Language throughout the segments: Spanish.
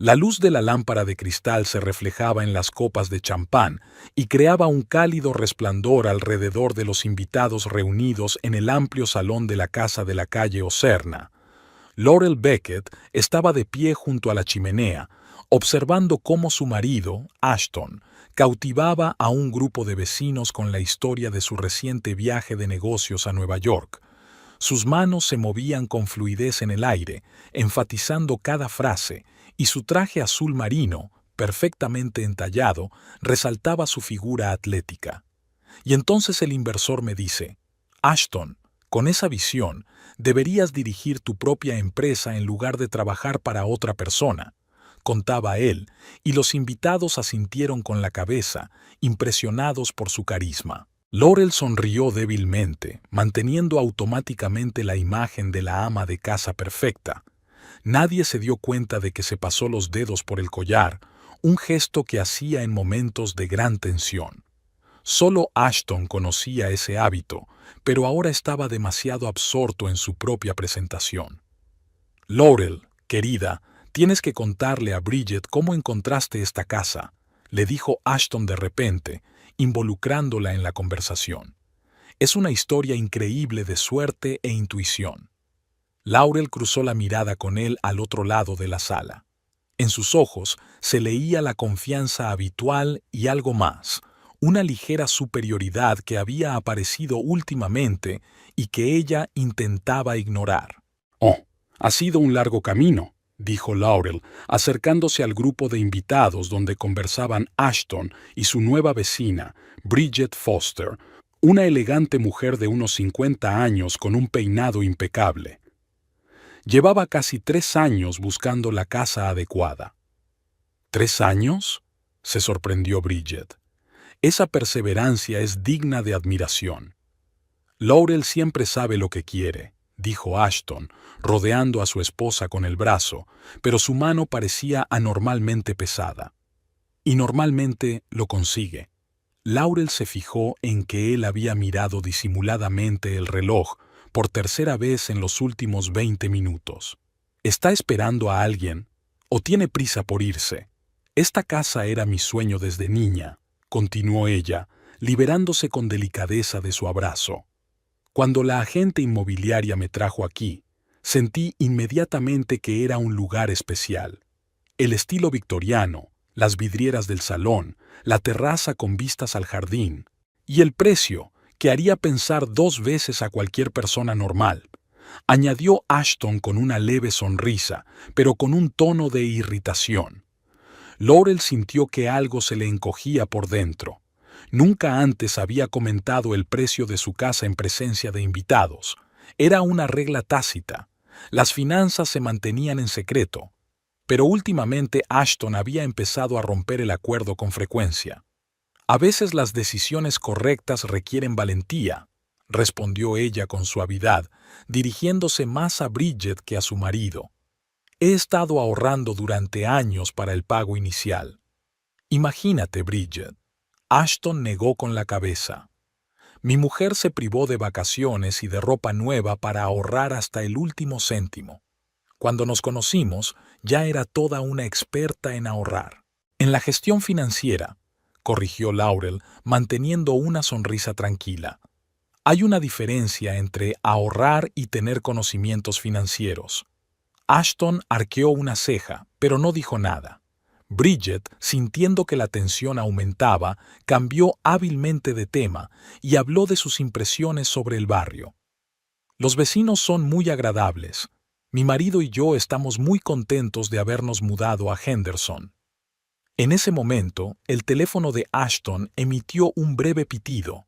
La luz de la lámpara de cristal se reflejaba en las copas de champán y creaba un cálido resplandor alrededor de los invitados reunidos en el amplio salón de la casa de la calle Ocerna. Laurel Beckett estaba de pie junto a la chimenea, observando cómo su marido, Ashton, cautivaba a un grupo de vecinos con la historia de su reciente viaje de negocios a Nueva York. Sus manos se movían con fluidez en el aire, enfatizando cada frase, y su traje azul marino, perfectamente entallado, resaltaba su figura atlética. Y entonces el inversor me dice: Ashton, con esa visión, deberías dirigir tu propia empresa en lugar de trabajar para otra persona, contaba él, y los invitados asintieron con la cabeza, impresionados por su carisma. Laurel sonrió débilmente, manteniendo automáticamente la imagen de la ama de casa perfecta. Nadie se dio cuenta de que se pasó los dedos por el collar, un gesto que hacía en momentos de gran tensión. Solo Ashton conocía ese hábito, pero ahora estaba demasiado absorto en su propia presentación. Laurel, querida, tienes que contarle a Bridget cómo encontraste esta casa, le dijo Ashton de repente, involucrándola en la conversación. Es una historia increíble de suerte e intuición. Laurel cruzó la mirada con él al otro lado de la sala. En sus ojos se leía la confianza habitual y algo más, una ligera superioridad que había aparecido últimamente y que ella intentaba ignorar. «Oh, ha sido un largo camino», dijo Laurel, acercándose al grupo de invitados donde conversaban Ashton y su nueva vecina, Bridget Foster, una elegante mujer de unos 50 años con un peinado impecable. Llevaba casi 3 años buscando la casa adecuada. ¿3 años? Se sorprendió Bridget. Esa perseverancia es digna de admiración. Laurel siempre sabe lo que quiere, dijo Ashton, rodeando a su esposa con el brazo, pero su mano parecía anormalmente pesada. Y normalmente lo consigue. Laurel se fijó en que él había mirado disimuladamente el reloj por tercera vez en los últimos 20 minutos. ¿Está esperando a alguien? ¿O tiene prisa por irse? Esta casa era mi sueño desde niña, continuó ella, liberándose con delicadeza de su abrazo. Cuando la agente inmobiliaria me trajo aquí, sentí inmediatamente que era un lugar especial. El estilo victoriano, las vidrieras del salón, la terraza con vistas al jardín, y el precio, que haría pensar 2 veces a cualquier persona normal, añadió Ashton con una leve sonrisa, pero con un tono de irritación. Laurel sintió que algo se le encogía por dentro. Nunca antes había comentado el precio de su casa en presencia de invitados. Era una regla tácita. Las finanzas se mantenían en secreto. Pero últimamente Ashton había empezado a romper el acuerdo con frecuencia. «A veces las decisiones correctas requieren valentía», respondió ella con suavidad, dirigiéndose más a Bridget que a su marido. «He estado ahorrando durante años para el pago inicial». «Imagínate, Bridget». Ashton negó con la cabeza. «Mi mujer se privó de vacaciones y de ropa nueva para ahorrar hasta el último céntimo. Cuando nos conocimos, ya era toda una experta en ahorrar». «En la gestión financiera», corrigió Laurel, manteniendo una sonrisa tranquila. «Hay una diferencia entre ahorrar y tener conocimientos financieros». Ashton arqueó una ceja, pero no dijo nada. Bridget, sintiendo que la tensión aumentaba, cambió hábilmente de tema y habló de sus impresiones sobre el barrio. «Los vecinos son muy agradables. Mi marido y yo estamos muy contentos de habernos mudado a Henderson». En ese momento, el teléfono de Ashton emitió un breve pitido.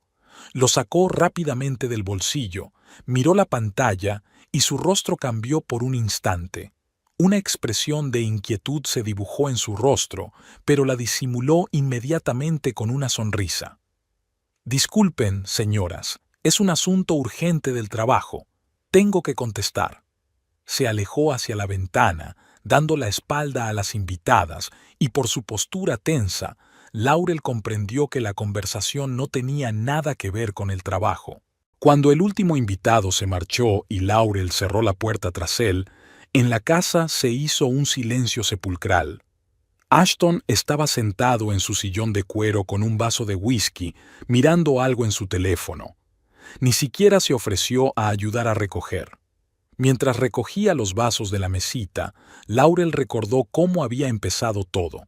Lo sacó rápidamente del bolsillo, miró la pantalla y su rostro cambió por un instante. Una expresión de inquietud se dibujó en su rostro, pero la disimuló inmediatamente con una sonrisa. «Disculpen, señoras, es un asunto urgente del trabajo. Tengo que contestar». Se alejó hacia la ventana, dando la espalda a las invitadas, y por su postura tensa, Laurel comprendió que la conversación no tenía nada que ver con el trabajo. Cuando el último invitado se marchó y Laurel cerró la puerta tras él, En la casa se hizo un silencio sepulcral. Ashton estaba sentado en su sillón de cuero con un vaso de whisky, mirando algo en su teléfono. Ni siquiera se ofreció a ayudar a recoger. Mientras recogía los vasos de la mesita, Laurel recordó cómo había empezado todo.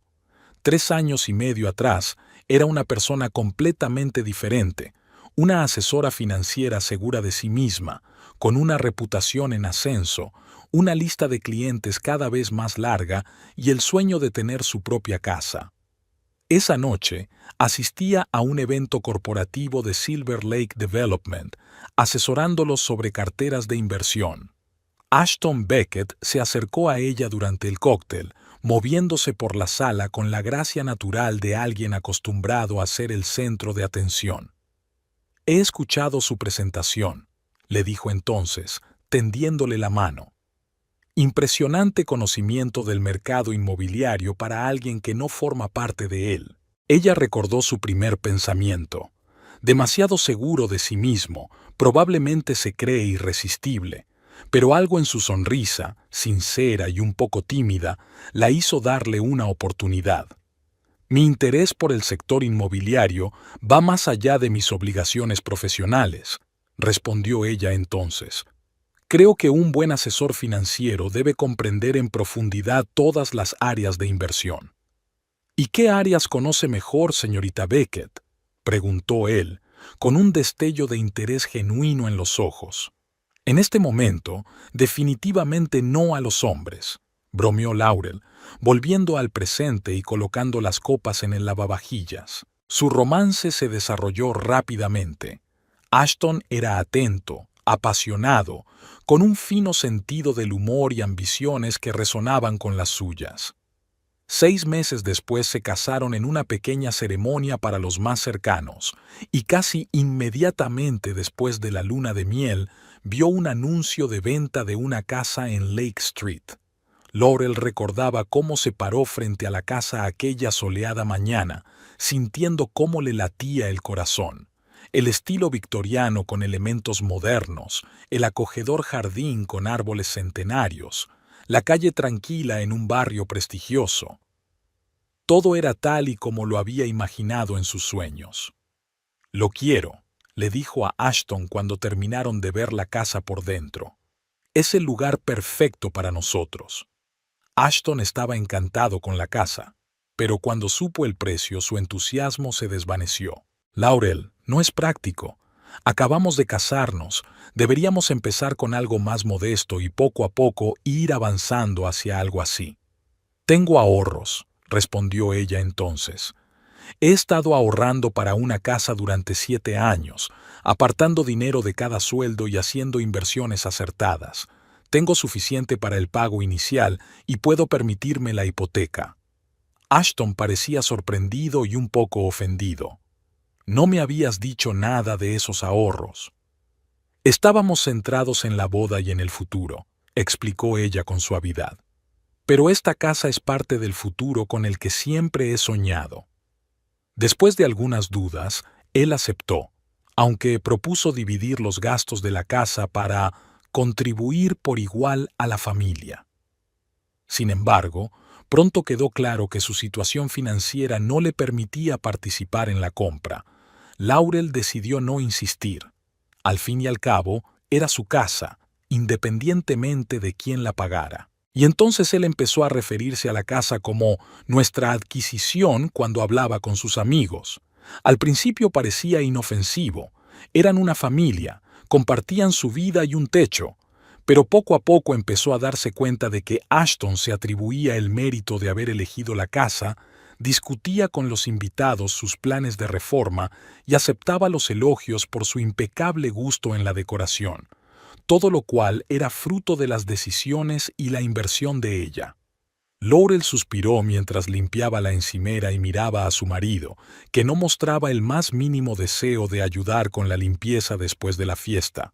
3 años y medio atrás, era una persona completamente diferente, una asesora financiera segura de sí misma, con una reputación en ascenso, una lista de clientes cada vez más larga y el sueño de tener su propia casa. Esa noche, asistía a un evento corporativo de Silver Lake Development, asesorándolos sobre carteras de inversión. Ashton Beckett se acercó a ella durante el cóctel, moviéndose por la sala con la gracia natural de alguien acostumbrado a ser el centro de atención. «He escuchado su presentación», le dijo entonces, tendiéndole la mano. Impresionante conocimiento del mercado inmobiliario para alguien que no forma parte de él. Ella recordó su primer pensamiento. Demasiado seguro de sí mismo, probablemente se cree irresistible, pero algo en su sonrisa, sincera y un poco tímida, la hizo darle una oportunidad. Mi interés por el sector inmobiliario va más allá de mis obligaciones profesionales, respondió ella entonces. Creo que un buen asesor financiero debe comprender en profundidad todas las áreas de inversión. ¿Y qué áreas conoce mejor, señorita Beckett?, preguntó él, con un destello de interés genuino en los ojos. En este momento, definitivamente no a los hombres, bromeó Laurel, volviendo al presente y colocando las copas en el lavavajillas. Su romance se desarrolló rápidamente. Ashton era atento, apasionado, con un fino sentido del humor y ambiciones que resonaban con las suyas. 6 meses después se casaron en una pequeña ceremonia para los más cercanos, y casi inmediatamente después de la luna de miel, vio un anuncio de venta de una casa en Lake Street. Laurel recordaba cómo se paró frente a la casa aquella soleada mañana, sintiendo cómo le latía el corazón. El estilo victoriano con elementos modernos, el acogedor jardín con árboles centenarios, la calle tranquila en un barrio prestigioso. Todo era tal y como lo había imaginado en sus sueños. «Lo quiero», le dijo a Ashton cuando terminaron de ver la casa por dentro. «Es el lugar perfecto para nosotros». Ashton estaba encantado con la casa, pero cuando supo el precio su entusiasmo se desvaneció. «Laurel, no es práctico. Acabamos de casarnos. Deberíamos empezar con algo más modesto y poco a poco ir avanzando hacia algo así». «Tengo ahorros», respondió ella entonces. «He estado ahorrando para una casa durante 7 años, apartando dinero de cada sueldo y haciendo inversiones acertadas. Tengo suficiente para el pago inicial y puedo permitirme la hipoteca». Ashton parecía sorprendido y un poco ofendido. «No me habías dicho nada de esos ahorros». «Estábamos centrados en la boda y en el futuro», explicó ella con suavidad. «Pero esta casa es parte del futuro con el que siempre he soñado». Después de algunas dudas, él aceptó, aunque propuso dividir los gastos de la casa para contribuir por igual a la familia. Sin embargo, pronto quedó claro que su situación financiera no le permitía participar en la compra. Laurel decidió no insistir. Al fin y al cabo, era su casa, independientemente de quién la pagara. Y entonces él empezó a referirse a la casa como nuestra adquisición cuando hablaba con sus amigos. Al principio parecía inofensivo. Eran una familia, compartían su vida y un techo. Pero poco a poco empezó a darse cuenta de que Ashton se atribuía el mérito de haber elegido la casa, discutía con los invitados sus planes de reforma y aceptaba los elogios por su impecable gusto en la decoración, todo lo cual era fruto de las decisiones y la inversión de ella. Laurel suspiró mientras limpiaba la encimera y miraba a su marido, que no mostraba el más mínimo deseo de ayudar con la limpieza después de la fiesta.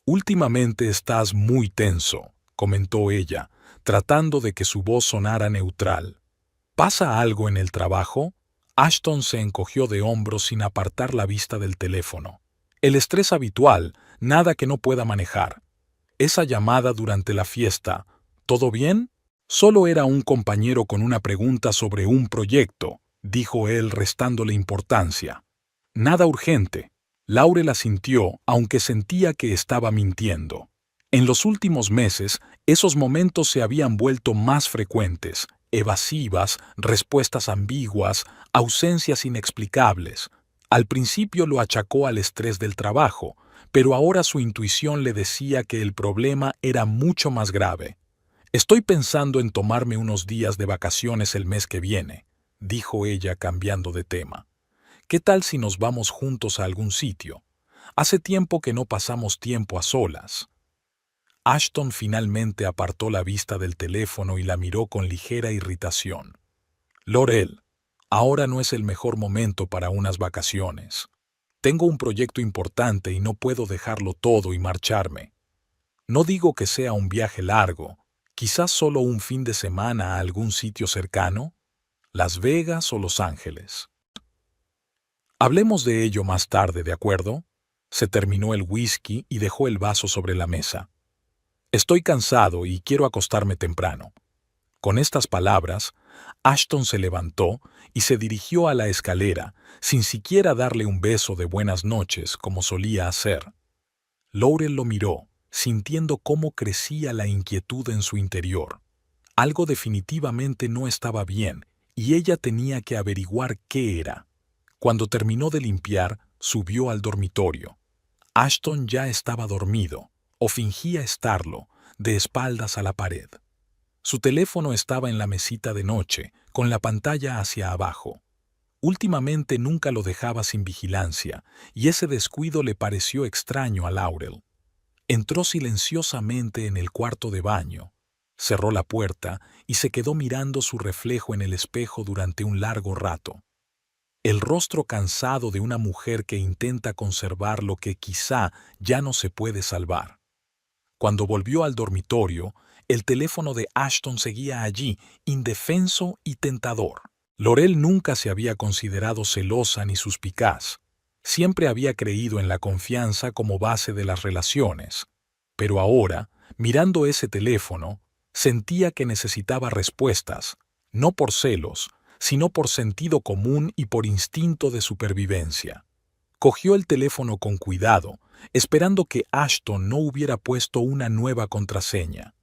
«Últimamente estás muy tenso», comentó ella, tratando de que su voz sonara neutral. «¿Pasa algo en el trabajo?» Ashton se encogió de hombros sin apartar la vista del teléfono. «El estrés habitual, nada que no pueda manejar. Esa llamada durante la fiesta, ¿Todo bien? Solo era un compañero con una pregunta sobre un proyecto, dijo él restándole importancia. Nada urgente. Laurel asintió, aunque sentía que estaba mintiendo. En los últimos meses, esos momentos se habían vuelto más frecuentes, evasivas, respuestas ambiguas, ausencias inexplicables. Al principio lo achacó al estrés del trabajo, pero ahora su intuición le decía que el problema era mucho más grave. Estoy pensando en tomarme unos días de vacaciones el mes que viene, dijo ella cambiando de tema. ¿Qué tal si nos vamos juntos a algún sitio? Hace tiempo que no pasamos tiempo a solas. Ashton finalmente apartó la vista del teléfono y la miró con ligera irritación. Laurel, ahora no es el mejor momento para unas vacaciones. Tengo un proyecto importante y no puedo dejarlo todo y marcharme. No digo que sea un viaje largo, quizás solo un fin de semana a algún sitio cercano, Las Vegas o Los Ángeles. Hablemos de ello más tarde, ¿de acuerdo? Se terminó el whisky y dejó el vaso sobre la mesa. Estoy cansado y quiero acostarme temprano. Con estas palabras, Ashton se levantó y se dirigió a la escalera, sin siquiera darle un beso de buenas noches como solía hacer. Laurel lo miró, sintiendo cómo crecía la inquietud en su interior. Algo definitivamente no estaba bien y ella tenía que averiguar qué era. Cuando terminó de limpiar, subió al dormitorio. Ashton ya estaba dormido, o fingía estarlo, de espaldas a la pared. Su teléfono estaba en la mesita de noche, con la pantalla hacia abajo. Últimamente nunca lo dejaba sin vigilancia, y ese descuido le pareció extraño a Laurel. Entró silenciosamente en el cuarto de baño, cerró la puerta y se quedó mirando su reflejo en el espejo durante un largo rato. El rostro cansado de una mujer que intenta conservar lo que quizá ya no se puede salvar. Cuando volvió al dormitorio, el teléfono de Ashton seguía allí, indefenso y tentador. Laurel nunca se había considerado celosa ni suspicaz. Siempre había creído en la confianza como base de las relaciones. Pero ahora, mirando ese teléfono, sentía que necesitaba respuestas, no por celos, sino por sentido común y por instinto de supervivencia. Cogió el teléfono con cuidado, esperando que Ashton no hubiera puesto una nueva contraseña.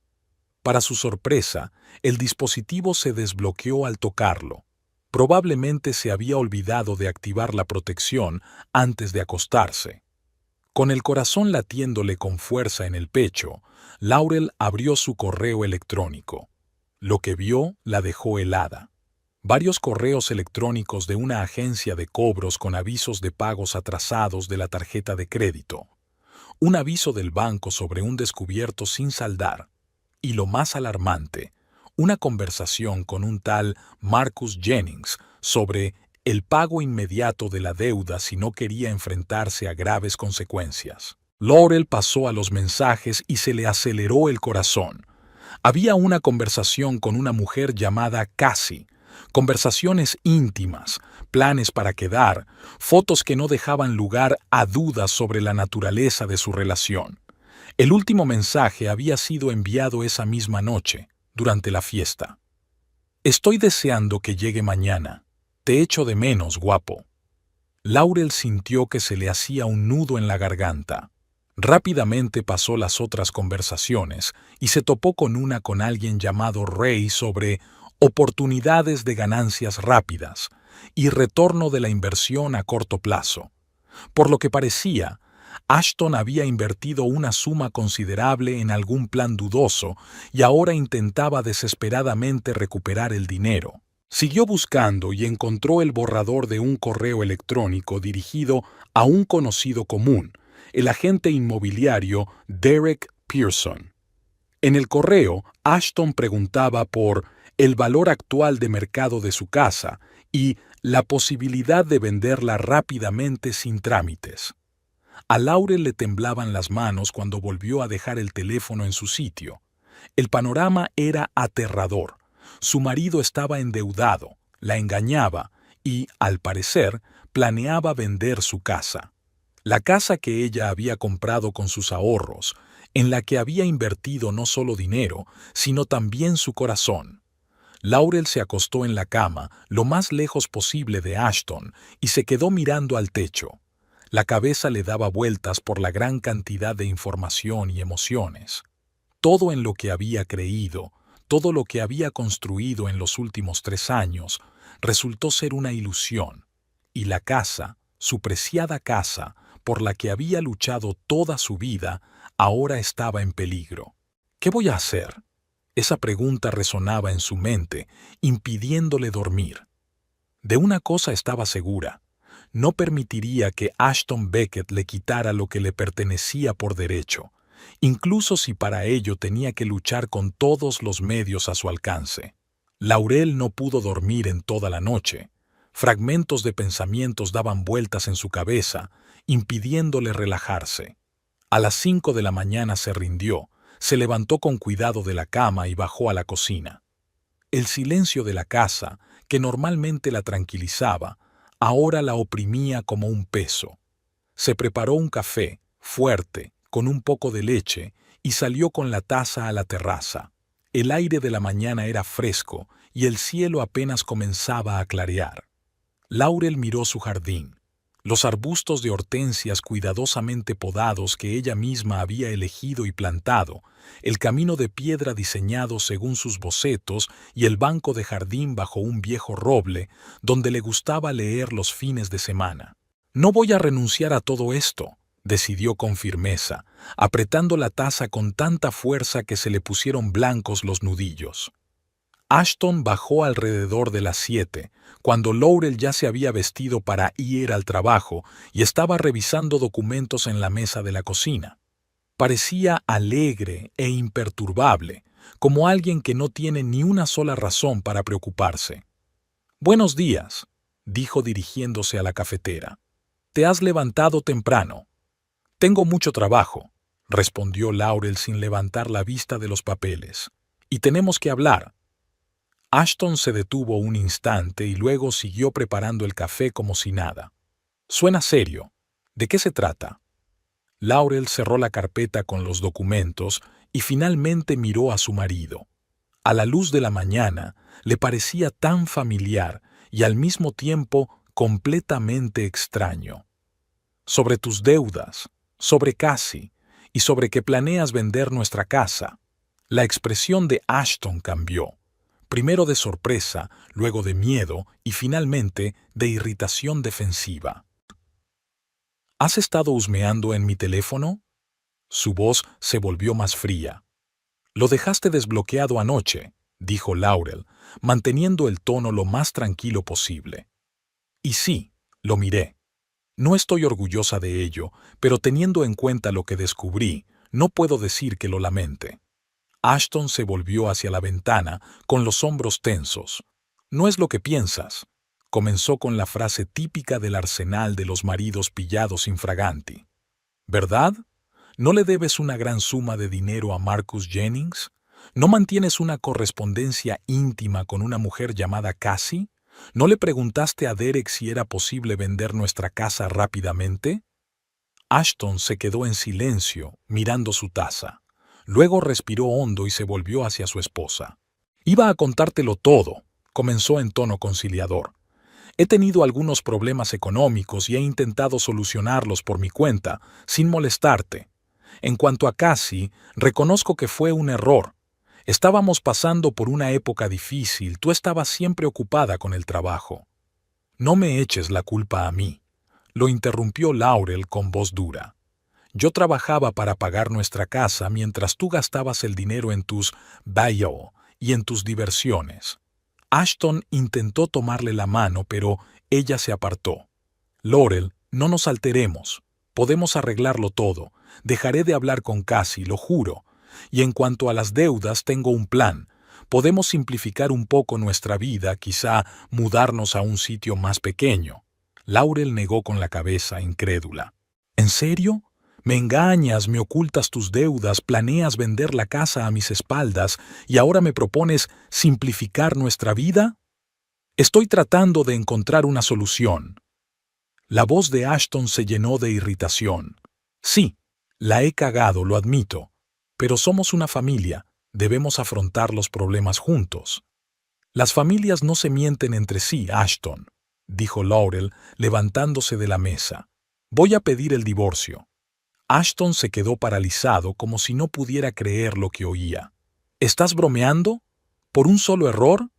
Para su sorpresa, el dispositivo se desbloqueó al tocarlo. Probablemente se había olvidado de activar la protección antes de acostarse. Con el corazón latiéndole con fuerza en el pecho, Laurel abrió su correo electrónico. Lo que vio la dejó helada. Varios correos electrónicos de una agencia de cobros con avisos de pagos atrasados de la tarjeta de crédito. Un aviso del banco sobre un descubierto sin saldar. Y lo más alarmante, una conversación con un tal Marcus Jennings sobre el pago inmediato de la deuda si no quería enfrentarse a graves consecuencias. Laurel pasó a los mensajes y se le aceleró el corazón. Había una conversación con una mujer llamada Cassie, conversaciones íntimas, planes para quedar, fotos que no dejaban lugar a dudas sobre la naturaleza de su relación. El último mensaje había sido enviado esa misma noche, durante la fiesta. Estoy deseando que llegue mañana. Te echo de menos, guapo. Laurel sintió que se le hacía un nudo en la garganta. Rápidamente pasó las otras conversaciones y se topó con alguien llamado Ray sobre oportunidades de ganancias rápidas y retorno de la inversión a corto plazo. Por lo que parecía, Ashton había invertido una suma considerable en algún plan dudoso y ahora intentaba desesperadamente recuperar el dinero. Siguió buscando y encontró el borrador de un correo electrónico dirigido a un conocido común, el agente inmobiliario Derek Pearson. En el correo, Ashton preguntaba por el valor actual de mercado de su casa y la posibilidad de venderla rápidamente sin trámites. A Laurel le temblaban las manos cuando volvió a dejar el teléfono en su sitio. El panorama era aterrador. Su marido estaba endeudado, la engañaba y, al parecer, planeaba vender su casa. La casa que ella había comprado con sus ahorros, en la que había invertido no solo dinero, sino también su corazón. Laurel se acostó en la cama, lo más lejos posible de Ashton, y se quedó mirando al techo. La cabeza le daba vueltas por la gran cantidad de información y emociones. Todo en lo que había creído, todo lo que había construido en los últimos 3 años, resultó ser una ilusión. Y la casa, su preciada casa, por la que había luchado toda su vida, ahora estaba en peligro. ¿Qué voy a hacer? Esa pregunta resonaba en su mente, impidiéndole dormir. De una cosa estaba segura: no permitiría que Ashton Beckett le quitara lo que le pertenecía por derecho, incluso si para ello tenía que luchar con todos los medios a su alcance. Laurel no pudo dormir en toda la noche. Fragmentos de pensamientos daban vueltas en su cabeza, impidiéndole relajarse. A las 5 de la mañana se rindió, se levantó con cuidado de la cama y bajó a la cocina. El silencio de la casa, que normalmente la tranquilizaba, ahora la oprimía como un peso. Se preparó un café, fuerte, con un poco de leche, y salió con la taza a la terraza. El aire de la mañana era fresco y el cielo apenas comenzaba a clarear. Laurel miró su jardín. Los arbustos de hortensias cuidadosamente podados que ella misma había elegido y plantado, el camino de piedra diseñado según sus bocetos y el banco de jardín bajo un viejo roble donde le gustaba leer los fines de semana. «No voy a renunciar a todo esto», decidió con firmeza, apretando la taza con tanta fuerza que se le pusieron blancos los nudillos. Ashton bajó alrededor de las 7, cuando Laurel ya se había vestido para ir al trabajo y estaba revisando documentos en la mesa de la cocina. Parecía alegre e imperturbable, como alguien que no tiene ni una sola razón para preocuparse. «Buenos días», dijo dirigiéndose a la cafetera. «Te has levantado temprano». «Tengo mucho trabajo», respondió Laurel sin levantar la vista de los papeles. «Y tenemos que hablar». Ashton se detuvo un instante y luego siguió preparando el café como si nada. «Suena serio. ¿De qué se trata?» Laurel cerró la carpeta con los documentos y finalmente miró a su marido. A la luz de la mañana le parecía tan familiar y al mismo tiempo completamente extraño. «Sobre tus deudas, sobre Cassie y sobre que planeas vender nuestra casa». La expresión de Ashton cambió. Primero de sorpresa, luego de miedo y finalmente de irritación defensiva. ¿Has estado husmeando en mi teléfono? Su voz se volvió más fría. «Lo dejaste desbloqueado anoche», dijo Laurel, manteniendo el tono lo más tranquilo posible. «Y sí, lo miré. No estoy orgullosa de ello, pero teniendo en cuenta lo que descubrí, no puedo decir que lo lamente». Ashton se volvió hacia la ventana con los hombros tensos. «No es lo que piensas», comenzó con la frase típica del arsenal de los maridos pillados infraganti. «¿Verdad? ¿No le debes una gran suma de dinero a Marcus Jennings? ¿No mantienes una correspondencia íntima con una mujer llamada Cassie? ¿No le preguntaste a Derek si era posible vender nuestra casa rápidamente?» Ashton se quedó en silencio, mirando su taza. Luego respiró hondo y se volvió hacia su esposa. «Iba a contártelo todo», comenzó en tono conciliador. «He tenido algunos problemas económicos y he intentado solucionarlos por mi cuenta, sin molestarte. En cuanto a Cassie, reconozco que fue un error. Estábamos pasando por una época difícil, tú estabas siempre ocupada con el trabajo». «No me eches la culpa a mí», lo interrumpió Laurel con voz dura. «Yo trabajaba para pagar nuestra casa mientras tú gastabas el dinero en tus bayo y en tus diversiones». Ashton intentó tomarle la mano, pero ella se apartó. «Laurel, no nos alteremos. Podemos arreglarlo todo. Dejaré de hablar con Cassie, lo juro. Y en cuanto a las deudas, tengo un plan. Podemos simplificar un poco nuestra vida, quizá mudarnos a un sitio más pequeño». Laurel negó con la cabeza, incrédula. «¿En serio? Me engañas, me ocultas tus deudas, planeas vender la casa a mis espaldas y ahora me propones simplificar nuestra vida?» «Estoy tratando de encontrar una solución». La voz de Ashton se llenó de irritación. «Sí, la he cagado, lo admito. Pero somos una familia, debemos afrontar los problemas juntos. Las familias no se mienten entre sí, Ashton, dijo Laurel, levantándose de la mesa. Voy a pedir el divorcio. Ashton se quedó paralizado como si no pudiera creer lo que oía. ¿Estás bromeando? ¿Por un solo error?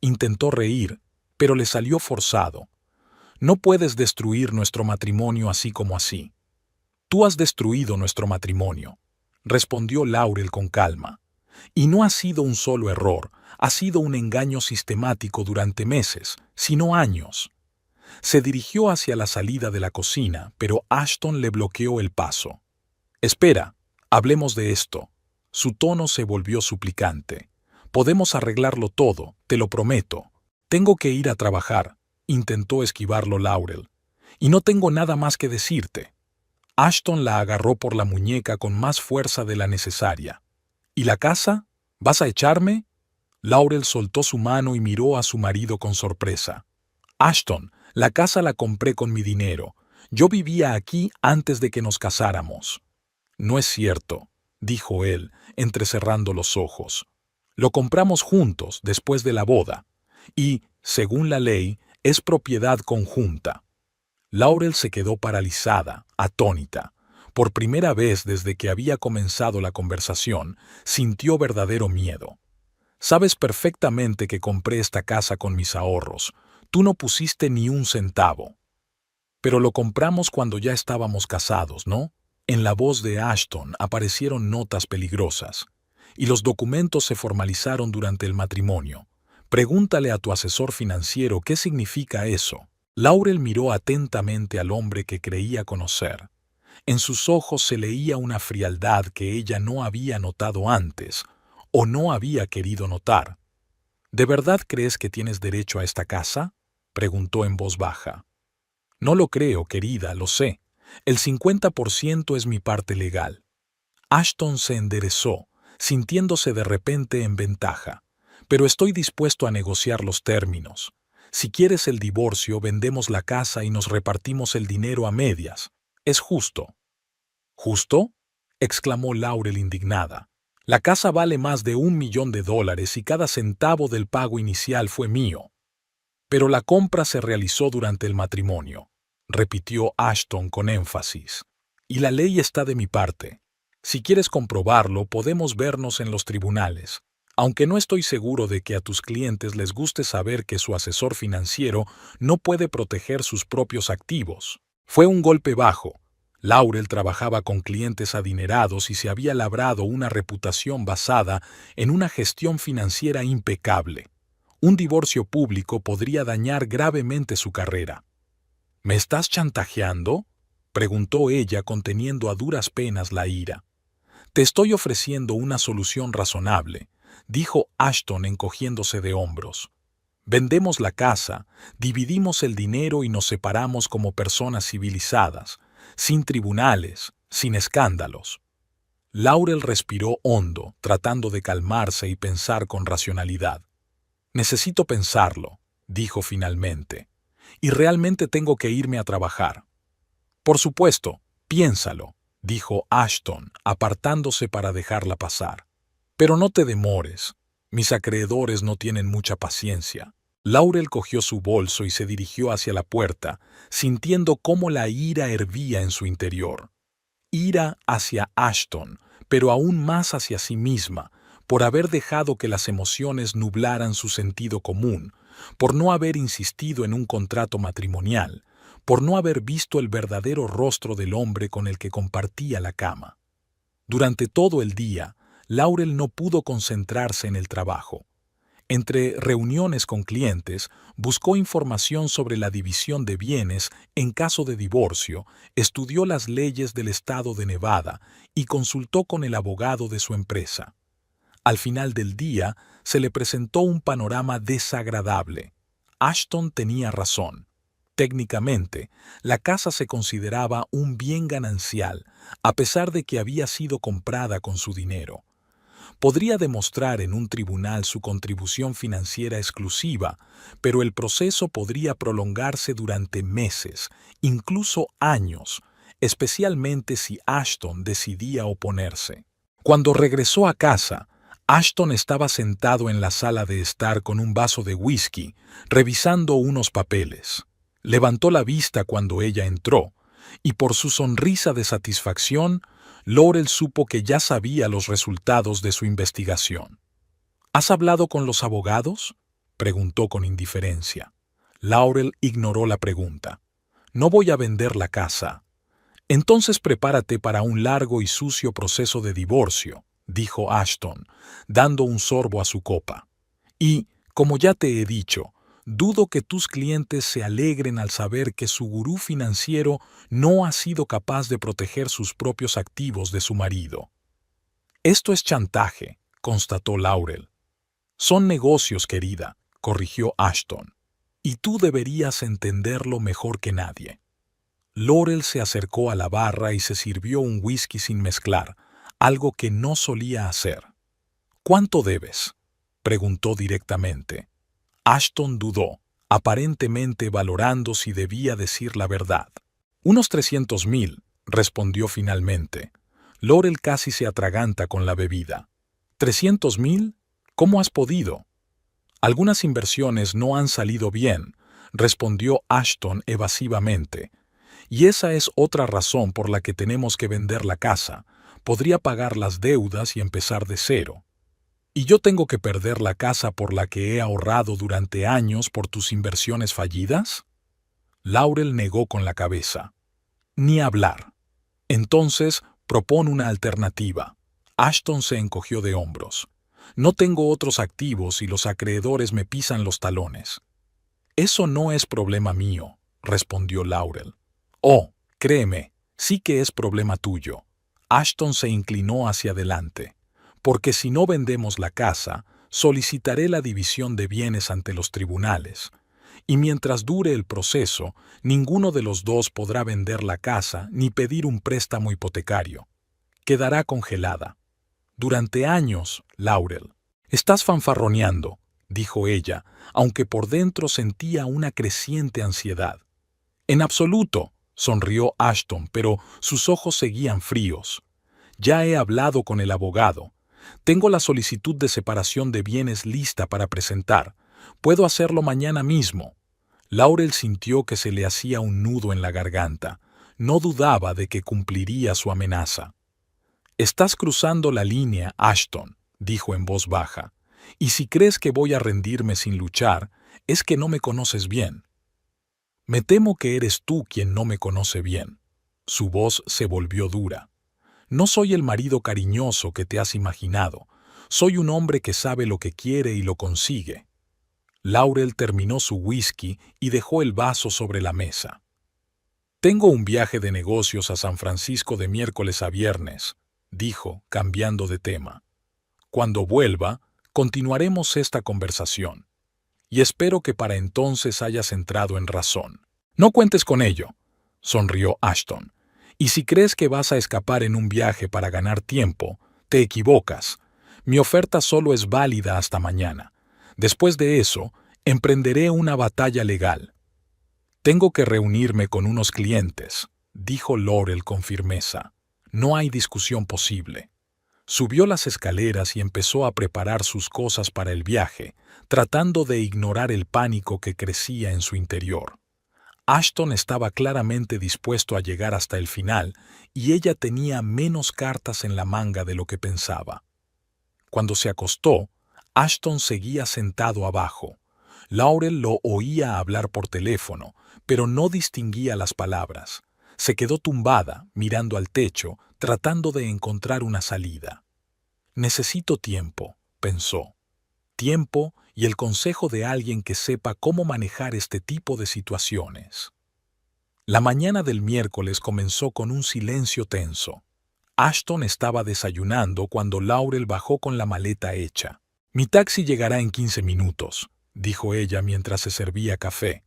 Intentó reír, pero le salió forzado. No puedes destruir nuestro matrimonio así como así. Tú has destruido nuestro matrimonio, respondió Laurel con calma. Y no ha sido un solo error, ha sido un engaño sistemático durante meses, sino años. Se dirigió hacia la salida de la cocina, pero Ashton le bloqueó el paso. Espera, hablemos de esto. Su tono se volvió suplicante. Podemos arreglarlo todo, te lo prometo. Tengo que ir a trabajar, intentó esquivarlo Laurel. Y no tengo nada más que decirte. Ashton la agarró por la muñeca con más fuerza de la necesaria. ¿Y la casa? ¿Vas a echarme? Laurel soltó su mano y miró a su marido con sorpresa. Ashton, la casa la compré con mi dinero. Yo vivía aquí antes de que nos casáramos. No es cierto, dijo él, entrecerrando los ojos. Lo compramos juntos después de la boda. Y, según la ley, es propiedad conjunta. Laurel se quedó paralizada, atónita. Por primera vez desde que había comenzado la conversación, sintió verdadero miedo. Sabes perfectamente que compré esta casa con mis ahorros. Tú no pusiste ni un centavo. Pero lo compramos cuando ya estábamos casados, ¿no? En la voz de Ashton aparecieron notas peligrosas. Y los documentos se formalizaron durante el matrimonio. Pregúntale a tu asesor financiero qué significa eso. Laurel miró atentamente al hombre que creía conocer. En sus ojos se leía una frialdad que ella no había notado antes, o no había querido notar. ¿De verdad crees que tienes derecho a esta casa?, preguntó en voz baja. No lo creo, querida, lo sé. El 50% es mi parte legal. Ashton se enderezó, sintiéndose de repente en ventaja. Pero estoy dispuesto a negociar los términos. Si quieres el divorcio, vendemos la casa y nos repartimos el dinero a medias. Es justo. ¿Justo?, exclamó Laurel indignada. La casa vale más de $1 millón y cada centavo del pago inicial fue mío. Pero la compra se realizó durante el matrimonio, repitió Ashton con énfasis. Y la ley está de mi parte. Si quieres comprobarlo, podemos vernos en los tribunales. Aunque no estoy seguro de que a tus clientes les guste saber que su asesor financiero no puede proteger sus propios activos. Fue un golpe bajo. Laurel trabajaba con clientes adinerados y se había labrado una reputación basada en una gestión financiera impecable. Un divorcio público podría dañar gravemente su carrera. ¿Me estás chantajeando?, preguntó ella conteniendo a duras penas la ira. Te estoy ofreciendo una solución razonable, dijo Ashton encogiéndose de hombros. Vendemos la casa, dividimos el dinero y nos separamos como personas civilizadas, sin tribunales, sin escándalos. Laurel respiró hondo, tratando de calmarse y pensar con racionalidad. Necesito pensarlo, dijo finalmente, y realmente tengo que irme a trabajar. Por supuesto, piénsalo, dijo Ashton, apartándose para dejarla pasar. Pero no te demores. Mis acreedores no tienen mucha paciencia. Laurel cogió su bolso y se dirigió hacia la puerta, sintiendo cómo la ira hervía en su interior. Ira hacia Ashton, pero aún más hacia sí misma, por haber dejado que las emociones nublaran su sentido común, por no haber insistido en un contrato matrimonial, por no haber visto el verdadero rostro del hombre con el que compartía la cama. Durante todo el día, Laurel no pudo concentrarse en el trabajo. Entre reuniones con clientes, buscó información sobre la división de bienes en caso de divorcio, estudió las leyes del estado de Nevada y consultó con el abogado de su empresa. Al final del día, se le presentó un panorama desagradable. Ashton tenía razón. Técnicamente, la casa se consideraba un bien ganancial, a pesar de que había sido comprada con su dinero. Podría demostrar en un tribunal su contribución financiera exclusiva, pero el proceso podría prolongarse durante meses, incluso años, especialmente si Ashton decidía oponerse. Cuando regresó a casa, Ashton estaba sentado en la sala de estar con un vaso de whisky, revisando unos papeles. Levantó la vista cuando ella entró, y por su sonrisa de satisfacción, Laurel supo que ya sabía los resultados de su investigación. ¿Has hablado con los abogados?, preguntó con indiferencia. Laurel ignoró la pregunta. No voy a vender la casa. Entonces prepárate para un largo y sucio proceso de divorcio, dijo Ashton, dando un sorbo a su copa. Y, como ya te he dicho, dudo que tus clientes se alegren al saber que su gurú financiero no ha sido capaz de proteger sus propios activos de su marido. Esto es chantaje, constató Laurel. Son negocios, querida, corrigió Ashton. Y tú deberías entenderlo mejor que nadie. Laurel se acercó a la barra y se sirvió un whisky sin mezclar, algo que no solía hacer. ¿Cuánto debes?, preguntó directamente. Ashton dudó, aparentemente valorando si debía decir la verdad. Unos 300,000, respondió finalmente. Laurel casi se atraganta con la bebida. ¿300,000? ¿Cómo has podido? Algunas inversiones no han salido bien, respondió Ashton evasivamente. Y esa es otra razón por la que tenemos que vender la casa. Podría pagar las deudas y empezar de cero. ¿Y yo tengo que perder la casa por la que he ahorrado durante años por tus inversiones fallidas? Laurel negó con la cabeza. Ni hablar. Entonces, propón una alternativa. Ashton se encogió de hombros. No tengo otros activos y los acreedores me pisan los talones. Eso no es problema mío, respondió Laurel. Oh, créeme, sí que es problema tuyo. Ashton se inclinó hacia adelante. Porque si no vendemos la casa, solicitaré la división de bienes ante los tribunales. Y mientras dure el proceso, ninguno de los dos podrá vender la casa ni pedir un préstamo hipotecario. Quedará congelada. Durante años, Laurel. Estás fanfarroneando, dijo ella, aunque por dentro sentía una creciente ansiedad. En absoluto, sonrió Ashton, pero sus ojos seguían fríos. Ya he hablado con el abogado. Tengo la solicitud de separación de bienes lista para presentar. Puedo hacerlo mañana mismo. Laurel sintió que se le hacía un nudo en la garganta. No dudaba de que cumpliría su amenaza. Estás cruzando la línea, Ashton, dijo en voz baja. Y si crees que voy a rendirme sin luchar, es que no me conoces bien. Me temo que eres tú quien no me conoce bien. Su voz se volvió dura. No soy el marido cariñoso que te has imaginado. Soy un hombre que sabe lo que quiere y lo consigue. Laurel terminó su whisky y dejó el vaso sobre la mesa. Tengo un viaje de negocios a San Francisco de miércoles a viernes, dijo, cambiando de tema. Cuando vuelva, continuaremos esta conversación. Y espero que para entonces hayas entrado en razón. No cuentes con ello, sonrió Ashton. Y si crees que vas a escapar en un viaje para ganar tiempo, te equivocas. Mi oferta solo es válida hasta mañana. Después de eso, emprenderé una batalla legal. Tengo que reunirme con unos clientes, dijo Laurel con firmeza. No hay discusión posible. Subió las escaleras y empezó a preparar sus cosas para el viaje, tratando de ignorar el pánico que crecía en su interior. Ashton estaba claramente dispuesto a llegar hasta el final y ella tenía menos cartas en la manga de lo que pensaba. Cuando se acostó, Ashton seguía sentado abajo. Laurel lo oía hablar por teléfono, pero no distinguía las palabras. Se quedó tumbada, mirando al techo, tratando de encontrar una salida. Necesito tiempo, pensó. Tiempo y el consejo de alguien que sepa cómo manejar este tipo de situaciones. La mañana del miércoles comenzó con un silencio tenso. Ashton estaba desayunando cuando Laurel bajó con la maleta hecha. Mi taxi llegará en 15 minutos, dijo ella mientras se servía café.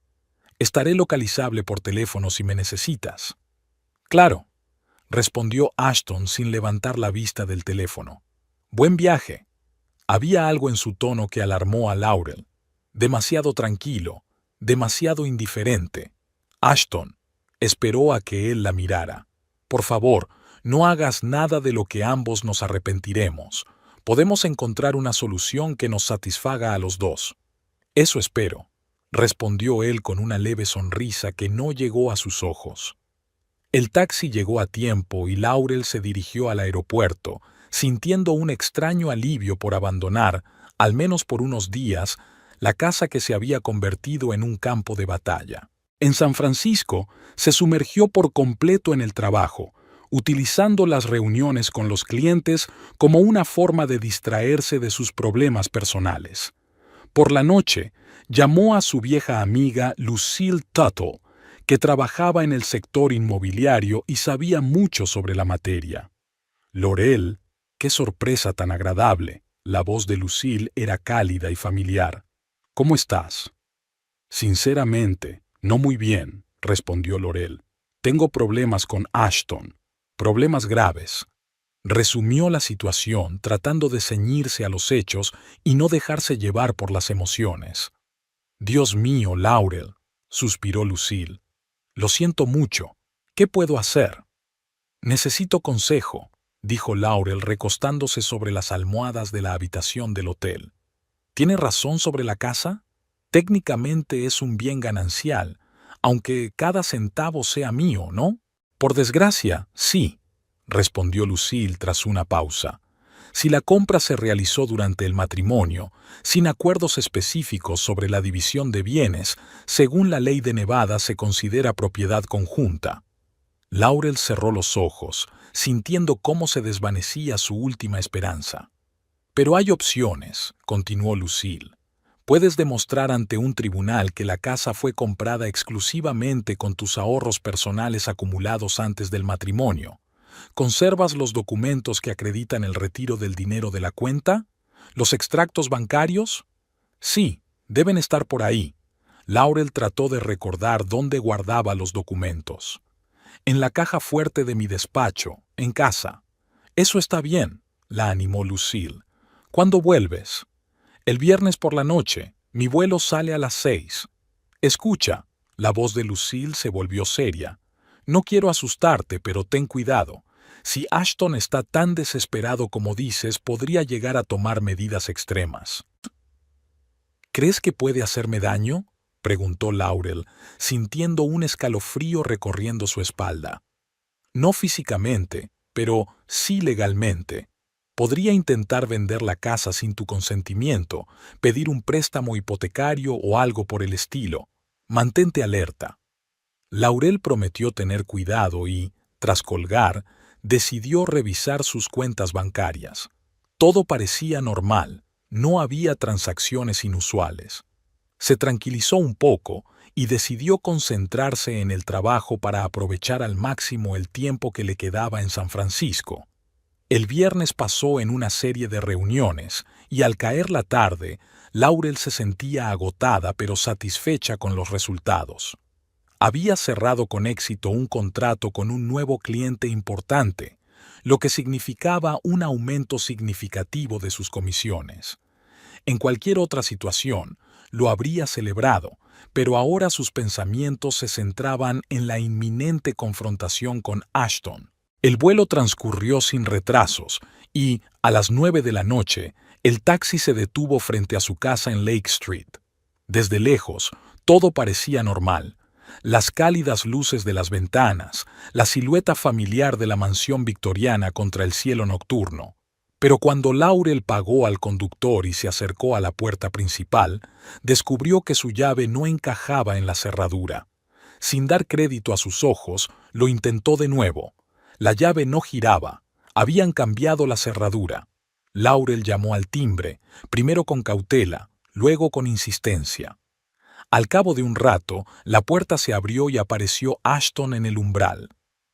Estaré localizable por teléfono si me necesitas. Claro, respondió Ashton sin levantar la vista del teléfono. Buen viaje. Había algo en su tono que alarmó a Laurel. Demasiado tranquilo, demasiado indiferente. Ashton esperó a que él la mirara. Por favor, No hagas nada de lo que ambos nos arrepentiremos. Podemos encontrar una solución que nos satisfaga a los dos. Eso espero, respondió él con una leve sonrisa que no llegó a sus ojos. El taxi llegó a tiempo y Laurel se dirigió al aeropuerto, sintiendo un extraño alivio por abandonar, al menos por unos días, la casa que se había convertido en un campo de batalla. En San Francisco, se sumergió por completo en el trabajo, utilizando las reuniones con los clientes como una forma de distraerse de sus problemas personales. Por la noche, llamó a su vieja amiga Lucille Tuttle, que trabajaba en el sector inmobiliario y sabía mucho sobre la materia. Laurel, qué sorpresa tan agradable. La voz de Lucille era cálida y familiar. ¿Cómo estás? Sinceramente, no muy bien, respondió Laurel. Tengo problemas con Ashton. Problemas graves. Resumió la situación tratando de ceñirse a los hechos y no dejarse llevar por las emociones. Dios mío, Laurel, suspiró Lucille. Lo siento mucho. ¿Qué puedo hacer? Necesito consejo, dijo Laurel recostándose sobre las almohadas de la habitación del hotel. ¿Tiene razón sobre la casa? Técnicamente es un bien ganancial, aunque cada centavo sea mío, ¿no? Por desgracia, sí, respondió Lucille tras una pausa. Si la compra se realizó durante el matrimonio, sin acuerdos específicos sobre la división de bienes, según la ley de Nevada se considera propiedad conjunta. Laurel cerró los ojos, sintiendo cómo se desvanecía su última esperanza. Pero hay opciones, continuó Lucille. Puedes demostrar ante un tribunal que la casa fue comprada exclusivamente con tus ahorros personales acumulados antes del matrimonio. ¿Conservas los documentos que acreditan el retiro del dinero de la cuenta? ¿Los extractos bancarios? Sí, deben estar por ahí. Laurel trató de recordar dónde guardaba los documentos. En la caja fuerte de mi despacho, en casa. Eso está bien, la animó Lucille. ¿Cuándo vuelves? El viernes por la noche. Mi vuelo sale a las 6. Escucha, la voz de Lucille se volvió seria. No quiero asustarte, pero ten cuidado. Si Ashton está tan desesperado como dices, podría llegar a tomar medidas extremas. ¿Crees que puede hacerme daño?, preguntó Laurel, sintiendo un escalofrío recorriendo su espalda. No físicamente, pero sí legalmente. Podría intentar vender la casa sin tu consentimiento, pedir un préstamo hipotecario o algo por el estilo. Mantente alerta. Laurel prometió tener cuidado y, tras colgar, decidió revisar sus cuentas bancarias. Todo parecía normal, no había transacciones inusuales. Se tranquilizó un poco y decidió concentrarse en el trabajo para aprovechar al máximo el tiempo que le quedaba en San Francisco. El viernes pasó en una serie de reuniones y al caer la tarde, Laurel se sentía agotada pero satisfecha con los resultados. Había cerrado con éxito un contrato con un nuevo cliente importante, lo que significaba un aumento significativo de sus comisiones. En cualquier otra situación, lo habría celebrado, pero ahora sus pensamientos se centraban en la inminente confrontación con Ashton. El vuelo transcurrió sin retrasos y, a las 9 de la noche, el taxi se detuvo frente a su casa en Lake Street. Desde lejos, todo parecía normal. Las cálidas luces de las ventanas, la silueta familiar de la mansión victoriana contra el cielo nocturno. Pero cuando Laurel pagó al conductor y se acercó a la puerta principal, descubrió que su llave no encajaba en la cerradura. Sin dar crédito a sus ojos, lo intentó de nuevo. La llave no giraba. Habían cambiado la cerradura. Laurel llamó al timbre, primero con cautela, luego con insistencia. Al cabo de un rato, la puerta se abrió y apareció Ashton en el umbral.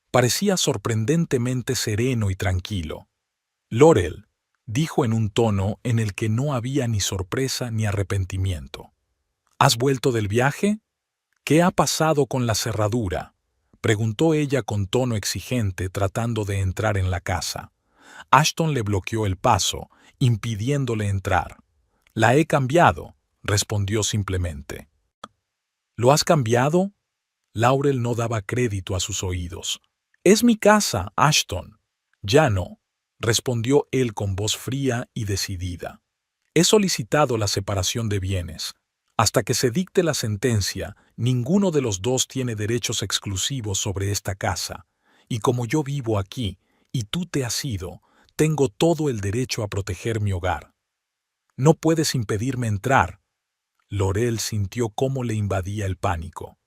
Parecía sorprendentemente sereno y tranquilo. «Laurel», dijo en un tono en el que no había ni sorpresa ni arrepentimiento. «¿Has vuelto del viaje? ¿Qué ha pasado con la cerradura?», preguntó ella con tono exigente tratando de entrar en la casa. Ashton le bloqueó el paso, impidiéndole entrar. «La he cambiado», respondió simplemente. «¿Lo has cambiado?». Laurel no daba crédito a sus oídos. «Es mi casa, Ashton. Ya no, respondió él con voz fría y decidida. He solicitado la separación de bienes. Hasta que se dicte la sentencia, ninguno de los dos tiene derechos exclusivos sobre esta casa, y como yo vivo aquí, y tú te has ido, tengo todo el derecho a proteger mi hogar. No puedes impedirme entrar. Laurel sintió cómo le invadía el pánico.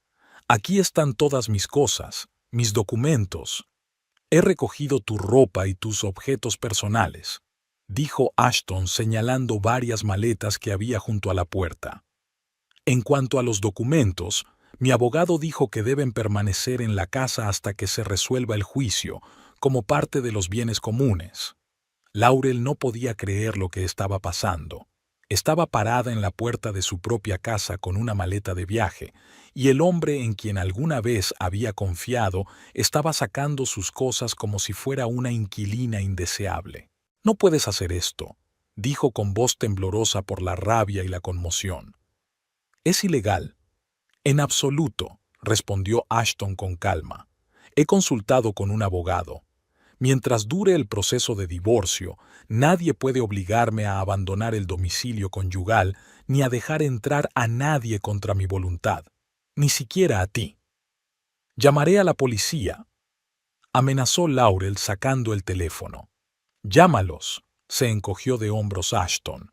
Aquí están todas mis cosas, mis documentos. He recogido tu ropa y tus objetos personales, dijo Ashton señalando varias maletas que había junto a la puerta. En cuanto a los documentos, mi abogado dijo que deben permanecer en la casa hasta que se resuelva el juicio, como parte de los bienes comunes. Laurel no podía creer lo que estaba pasando. Estaba parada en la puerta de su propia casa con una maleta de viaje, y el hombre en quien alguna vez había confiado estaba sacando sus cosas como si fuera una inquilina indeseable. «No puedes hacer esto», dijo con voz temblorosa por la rabia y la conmoción. «Es ilegal». «En absoluto», respondió Ashton con calma. «He consultado con un abogado. Mientras dure el proceso de divorcio, nadie puede obligarme a abandonar el domicilio conyugal ni a dejar entrar a nadie contra mi voluntad, ni siquiera a ti. Llamaré a la policía», amenazó Laurel sacando el teléfono. «Llámalos», se encogió de hombros Ashton.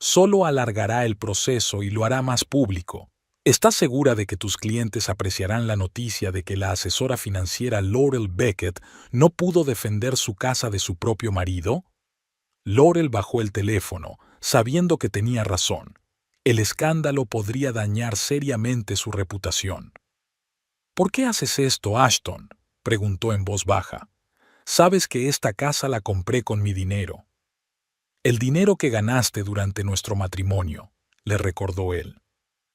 «Solo alargará el proceso y lo hará más público. ¿Estás segura de que tus clientes apreciarán la noticia de que la asesora financiera Laurel Beckett no pudo defender su casa de su propio marido?» Laurel bajó el teléfono, sabiendo que tenía razón. El escándalo podría dañar seriamente su reputación. «¿Por qué haces esto, Ashton?», preguntó en voz baja. «Sabes que esta casa la compré con mi dinero». «El dinero que ganaste durante nuestro matrimonio», le recordó él.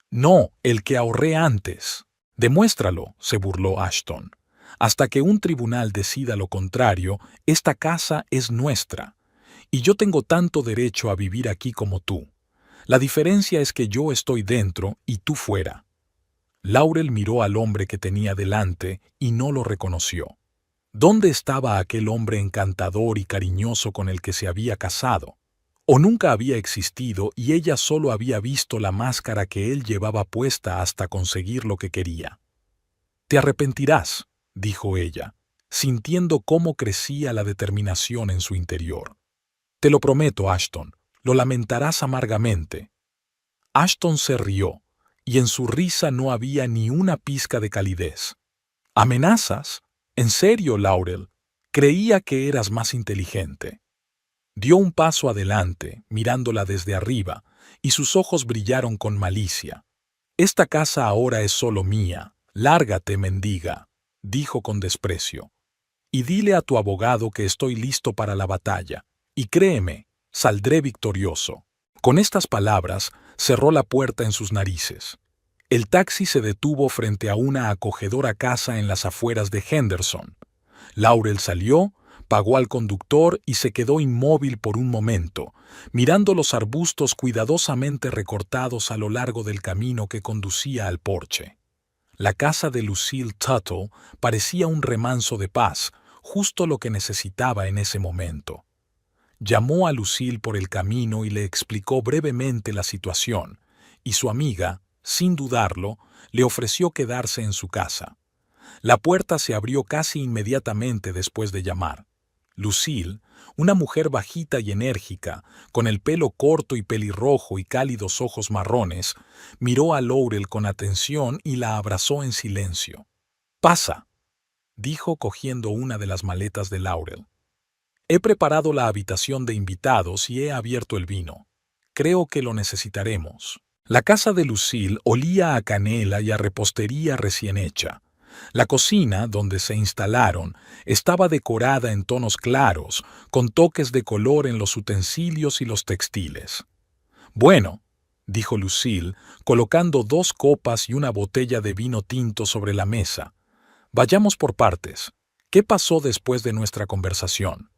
«No, el que ahorré antes». «Demuéstralo», se burló Ashton. «Hasta que un tribunal decida lo contrario, esta casa es nuestra. Y yo tengo tanto derecho a vivir aquí como tú. La diferencia es que yo estoy dentro y tú fuera». Laurel miró al hombre que tenía delante y no lo reconoció. ¿Dónde estaba aquel hombre encantador y cariñoso con el que se había casado? ¿O nunca había existido y ella solo había visto la máscara que él llevaba puesta hasta conseguir lo que quería? «Te arrepentirás», dijo ella, sintiendo cómo crecía la determinación en su interior. «Te lo prometo, Ashton, lo lamentarás amargamente». Ashton se rió, y en su risa no había ni una pizca de calidez. «¿Amenazas? ¿En serio, Laurel? Creía que eras más inteligente». Dio un paso adelante, mirándola desde arriba, y sus ojos brillaron con malicia. «Esta casa ahora es solo mía. Lárgate, mendiga», dijo con desprecio. «Y dile a tu abogado que estoy listo para la batalla. Y créeme, saldré victorioso». Con estas palabras, cerró la puerta en sus narices. El taxi se detuvo frente a una acogedora casa en las afueras de Henderson. Laurel salió, pagó al conductor y se quedó inmóvil por un momento, mirando los arbustos cuidadosamente recortados a lo largo del camino que conducía al porche. La casa de Lucille Tuttle parecía un remanso de paz, justo lo que necesitaba en ese momento. Llamó a Lucille por el camino y le explicó brevemente la situación, y su amiga, sin dudarlo, le ofreció quedarse en su casa. La puerta se abrió casi inmediatamente después de llamar. Lucille, una mujer bajita y enérgica, con el pelo corto y pelirrojo y cálidos ojos marrones, miró a Laurel con atención y la abrazó en silencio. «Pasa», dijo cogiendo una de las maletas de Laurel. «He preparado la habitación de invitados y he abierto el vino. Creo que lo necesitaremos». La casa de Lucille olía a canela y a repostería recién hecha. La cocina, donde se instalaron, estaba decorada en tonos claros, con toques de color en los utensilios y los textiles. «Bueno», dijo Lucille, colocando 2 copas y una botella de vino tinto sobre la mesa. «Vayamos por partes. ¿Qué pasó después de nuestra conversación?»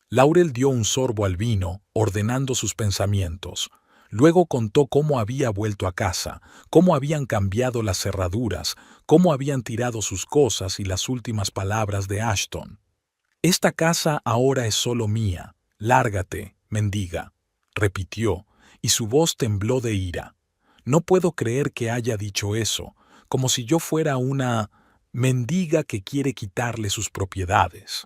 Laurel dio un sorbo al vino, ordenando sus pensamientos. Luego contó cómo había vuelto a casa, cómo habían cambiado las cerraduras, cómo habían tirado sus cosas y las últimas palabras de Ashton. Esta casa ahora es solo mía. Lárgate, mendiga, repitió, y su voz tembló de ira. No puedo creer que haya dicho eso, como si yo fuera una mendiga que quiere quitarle sus propiedades.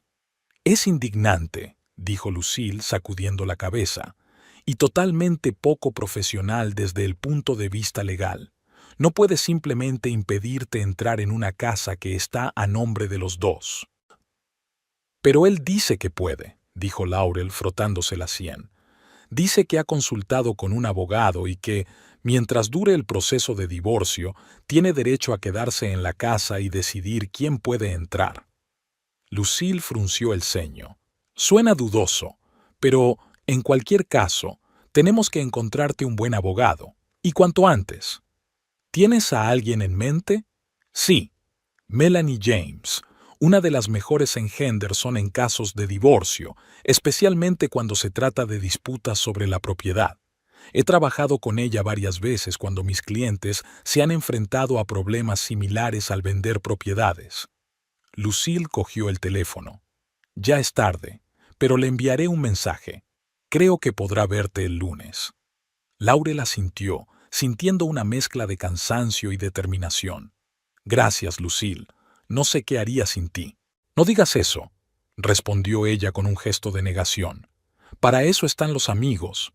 Es indignante, dijo Lucille sacudiendo la cabeza, y totalmente poco profesional desde el punto de vista legal. No puedes simplemente impedirte entrar en una casa que está a nombre de los dos. Pero él dice que puede, dijo Laurel frotándose la sien. Dice que ha consultado con un abogado y que, mientras dure el proceso de divorcio, tiene derecho a quedarse en la casa y decidir quién puede entrar. Lucille frunció el ceño. Suena dudoso, pero, en cualquier caso, tenemos que encontrarte un buen abogado, y cuanto antes. ¿Tienes a alguien en mente? Sí, Melanie James, una de las mejores en Henderson en casos de divorcio, especialmente cuando se trata de disputas sobre la propiedad. He trabajado con ella varias veces cuando mis clientes se han enfrentado a problemas similares al vender propiedades. Lucille cogió el teléfono. Ya es tarde, pero le enviaré un mensaje. Creo que podrá verte el lunes. Laurel asintió, sintiendo una mezcla de cansancio y determinación. Gracias, Lucille. No sé qué haría sin ti. No digas eso, respondió ella con un gesto de negación. Para eso están los amigos.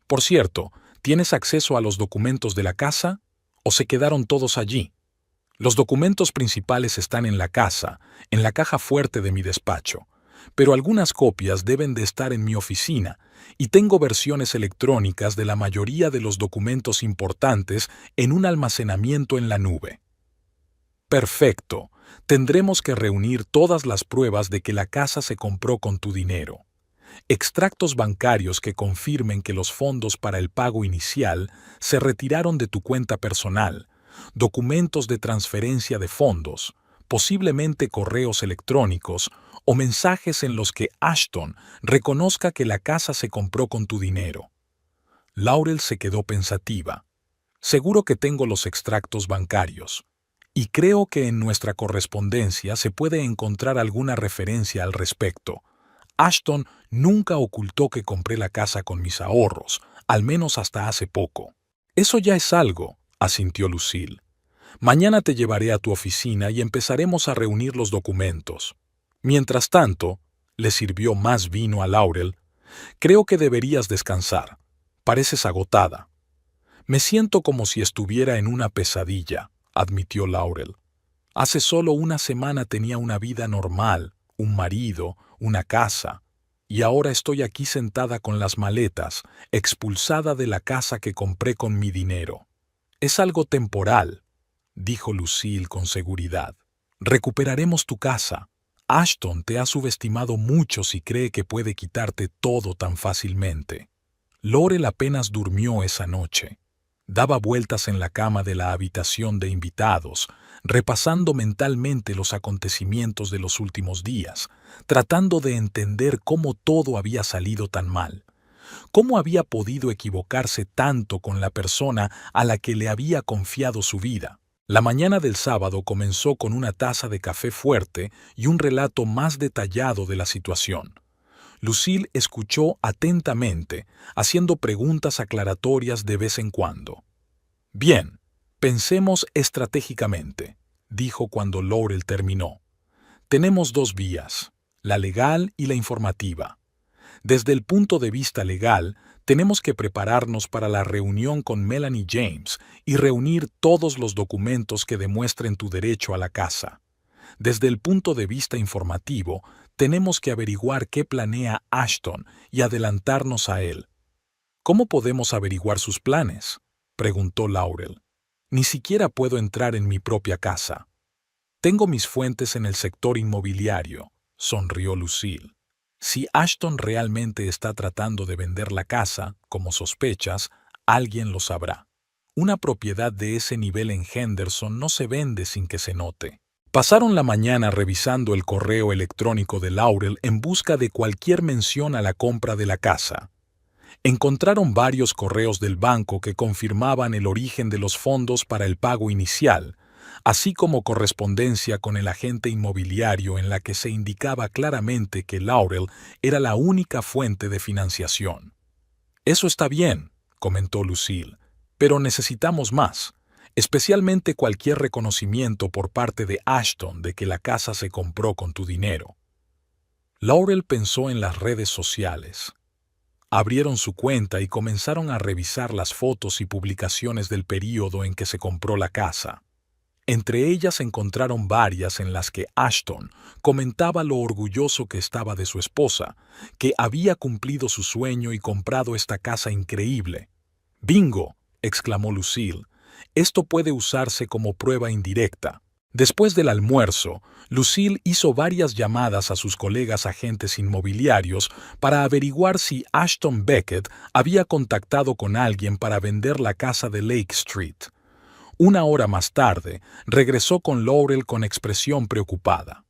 Por cierto, ¿tienes acceso a los documentos de la casa? ¿O se quedaron todos allí? Los documentos principales están en la casa, en la caja fuerte de mi despacho, pero algunas copias deben de estar en mi oficina y tengo versiones electrónicas de la mayoría de los documentos importantes en un almacenamiento en la nube. Perfecto. Tendremos que reunir todas las pruebas de que la casa se compró con tu dinero. Extractos bancarios que confirmen que los fondos para el pago inicial se retiraron de tu cuenta personal, documentos de transferencia de fondos, posiblemente correos electrónicos o mensajes en los que Ashton reconozca que la casa se compró con tu dinero. Laurel se quedó pensativa. Seguro que tengo los extractos bancarios. Y creo que en nuestra correspondencia se puede encontrar alguna referencia al respecto. Ashton nunca ocultó que compré la casa con mis ahorros, al menos hasta hace poco. Eso ya es algo, asintió Lucille. Mañana te llevaré a tu oficina y empezaremos a reunir los documentos. Mientras tanto, le sirvió más vino a Laurel. Creo que deberías descansar. Pareces agotada. Me siento como si estuviera en una pesadilla, admitió Laurel. Hace solo una semana tenía una vida normal, un marido, una casa, y ahora estoy aquí sentada con las maletas, expulsada de la casa que compré con mi dinero. Es algo temporal, dijo Lucille con seguridad. Recuperaremos tu casa. Ashton te ha subestimado mucho si cree que puede quitarte todo tan fácilmente. Laurel apenas durmió esa noche. Daba vueltas en la cama de la habitación de invitados, repasando mentalmente los acontecimientos de los últimos días, tratando de entender cómo todo había salido tan mal. ¿Cómo había podido equivocarse tanto con la persona a la que le había confiado su vida? La mañana del sábado comenzó con una taza de café fuerte y un relato más detallado de la situación. Lucille escuchó atentamente, haciendo preguntas aclaratorias de vez en cuando. Bien, pensemos estratégicamente, dijo cuando Laurel terminó. Tenemos dos vías, la legal y la informativa. Desde el punto de vista legal, tenemos que prepararnos para la reunión con Melanie James y reunir todos los documentos que demuestren tu derecho a la casa. Desde el punto de vista informativo, tenemos que averiguar qué planea Ashton y adelantarnos a él. ¿Cómo podemos averiguar sus planes?, preguntó Laurel. Ni siquiera puedo entrar en mi propia casa. Tengo mis fuentes en el sector inmobiliario, sonrió Lucille. Si Ashton realmente está tratando de vender la casa, como sospechas, alguien lo sabrá. Una propiedad de ese nivel en Henderson no se vende sin que se note. Pasaron la mañana revisando el correo electrónico de Laurel en busca de cualquier mención a la compra de la casa. Encontraron varios correos del banco que confirmaban el origen de los fondos para el pago inicial, así como correspondencia con el agente inmobiliario en la que se indicaba claramente que Laurel era la única fuente de financiación. «Eso está bien», comentó Lucille, «pero necesitamos más, especialmente cualquier reconocimiento por parte de Ashton de que la casa se compró con tu dinero». Laurel pensó en las redes sociales. Abrieron su cuenta y comenzaron a revisar las fotos y publicaciones del período en que se compró la casa. Entre ellas encontraron varias en las que Ashton comentaba lo orgulloso que estaba de su esposa, que había cumplido su sueño y comprado esta casa increíble. «¡Bingo!», exclamó Lucille. «Esto puede usarse como prueba indirecta». Después del almuerzo, Lucille hizo varias llamadas a sus colegas agentes inmobiliarios para averiguar si Ashton Beckett había contactado con alguien para vender la casa de Lake Street. Una hora más tarde, regresó con Laurel con expresión preocupada.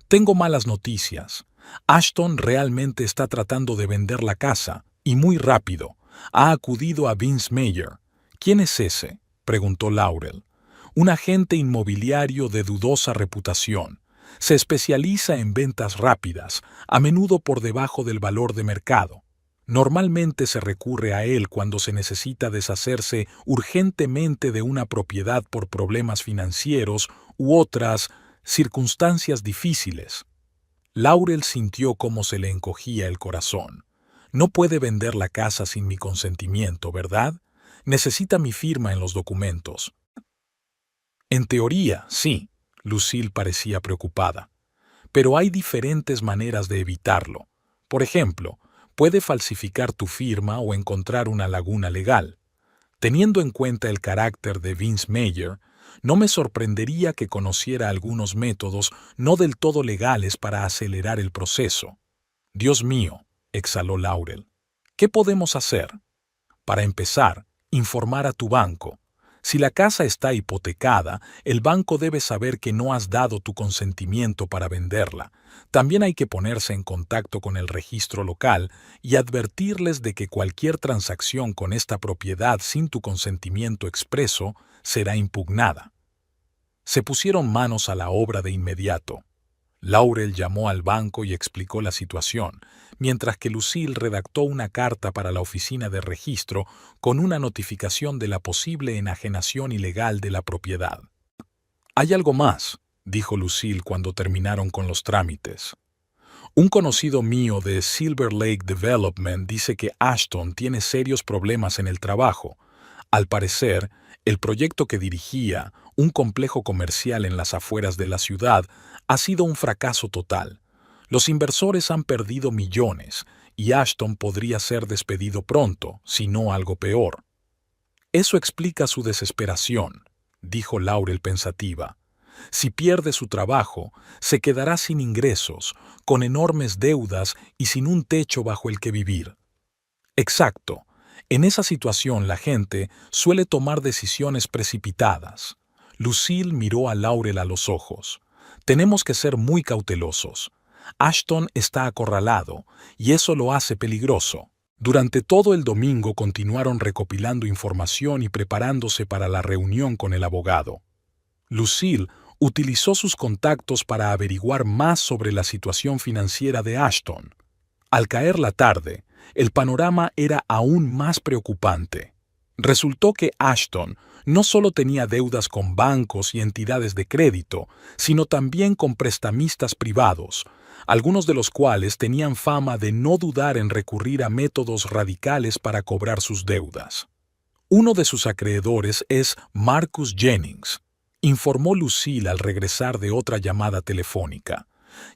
«Tengo malas noticias. Ashton realmente está tratando de vender la casa, y muy rápido. Ha acudido a Vince Meyer». «¿Quién es ese?», preguntó Laurel. «Un agente inmobiliario de dudosa reputación. Se especializa en ventas rápidas, a menudo por debajo del valor de mercado. Normalmente se recurre a él cuando se necesita deshacerse urgentemente de una propiedad por problemas financieros u otras circunstancias difíciles». Laurel sintió cómo se le encogía el corazón. «No puede vender la casa sin mi consentimiento, ¿verdad? Necesita mi firma en los documentos». «En teoría, sí», Lucille parecía preocupada. «Pero hay diferentes maneras de evitarlo. Por ejemplo, puede falsificar tu firma o encontrar una laguna legal. Teniendo en cuenta el carácter de Vince Meyer, no me sorprendería que conociera algunos métodos no del todo legales para acelerar el proceso». «Dios mío», exhaló Laurel. «¿Qué podemos hacer?» «Para empezar, informar a tu banco. Si la casa está hipotecada, el banco debe saber que no has dado tu consentimiento para venderla. También hay que ponerse en contacto con el registro local y advertirles de que cualquier transacción con esta propiedad sin tu consentimiento expreso será impugnada». Se pusieron manos a la obra de inmediato. Laurel llamó al banco y explicó la situación, mientras que Lucille redactó una carta para la oficina de registro con una notificación de la posible enajenación ilegal de la propiedad. «Hay algo más», dijo Lucille cuando terminaron con los trámites. «Un conocido mío de Silver Lake Development dice que Ashton tiene serios problemas en el trabajo. Al parecer, el proyecto que dirigía, un complejo comercial en las afueras de la ciudad, ha sido un fracaso total. Los inversores han perdido millones y Ashton podría ser despedido pronto, si no algo peor». «Eso explica su desesperación», dijo Laurel pensativa. «Si pierde su trabajo, se quedará sin ingresos, con enormes deudas y sin un techo bajo el que vivir». «Exacto. En esa situación la gente suele tomar decisiones precipitadas». Lucille miró a Laurel a los ojos. «Tenemos que ser muy cautelosos. Ashton está acorralado, y eso lo hace peligroso». Durante todo el domingo continuaron recopilando información y preparándose para la reunión con el abogado. Lucille utilizó sus contactos para averiguar más sobre la situación financiera de Ashton. Al caer la tarde, el panorama era aún más preocupante. Resultó que Ashton no solo tenía deudas con bancos y entidades de crédito, sino también con prestamistas privados, algunos de los cuales tenían fama de no dudar en recurrir a métodos radicales para cobrar sus deudas. Uno de sus acreedores es Marcus Jennings, informó Lucille al regresar de otra llamada telefónica.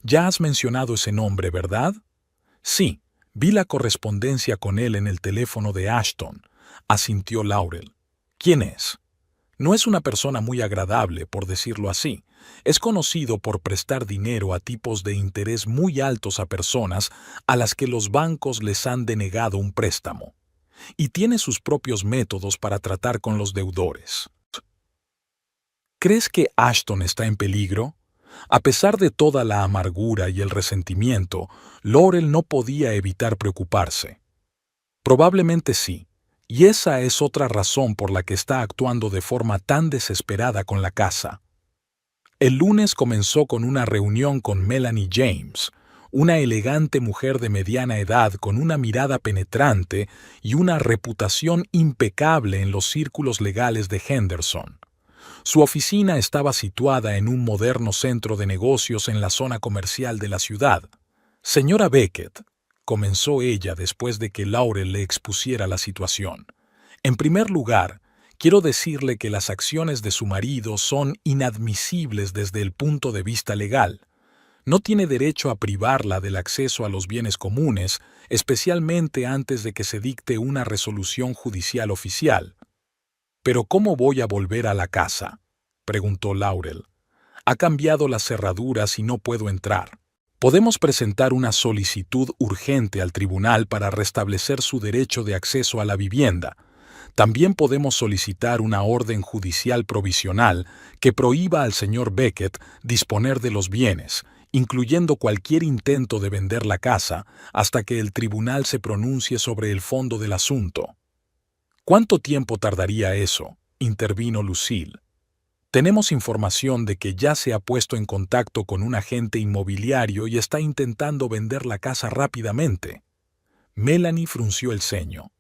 «Ya has mencionado ese nombre, ¿verdad?» «Sí, vi la correspondencia con él en el teléfono de Ashton», asintió Laurel. «¿Quién es?» «No es una persona muy agradable, por decirlo así. Es conocido por prestar dinero a tipos de interés muy altos a personas a las que los bancos les han denegado un préstamo. Y tiene sus propios métodos para tratar con los deudores». «¿Crees que Ashton está en peligro?» A pesar de toda la amargura y el resentimiento, Laurel no podía evitar preocuparse. «Probablemente sí, y esa es otra razón por la que está actuando de forma tan desesperada con la casa». El lunes comenzó con una reunión con Melanie James, una elegante mujer de mediana edad con una mirada penetrante y una reputación impecable en los círculos legales de Henderson. Su oficina estaba situada en un moderno centro de negocios en la zona comercial de la ciudad. Señora Beckett, comenzó ella después de que Laurel le expusiera la situación. En primer lugar, quiero decirle que las acciones de su marido son inadmisibles desde el punto de vista legal. No tiene derecho a privarla del acceso a los bienes comunes, especialmente antes de que se dicte una resolución judicial oficial. «¿Pero cómo voy a volver a la casa?», preguntó Laurel. «Ha cambiado las cerraduras y no puedo entrar. Podemos presentar una solicitud urgente al tribunal para restablecer su derecho de acceso a la vivienda. También podemos solicitar una orden judicial provisional que prohíba al señor Beckett disponer de los bienes, incluyendo cualquier intento de vender la casa, hasta que el tribunal se pronuncie sobre el fondo del asunto». «¿Cuánto tiempo tardaría eso?», intervino Lucille. «Tenemos información de que ya se ha puesto en contacto con un agente inmobiliario y está intentando vender la casa rápidamente». Melanie frunció el ceño.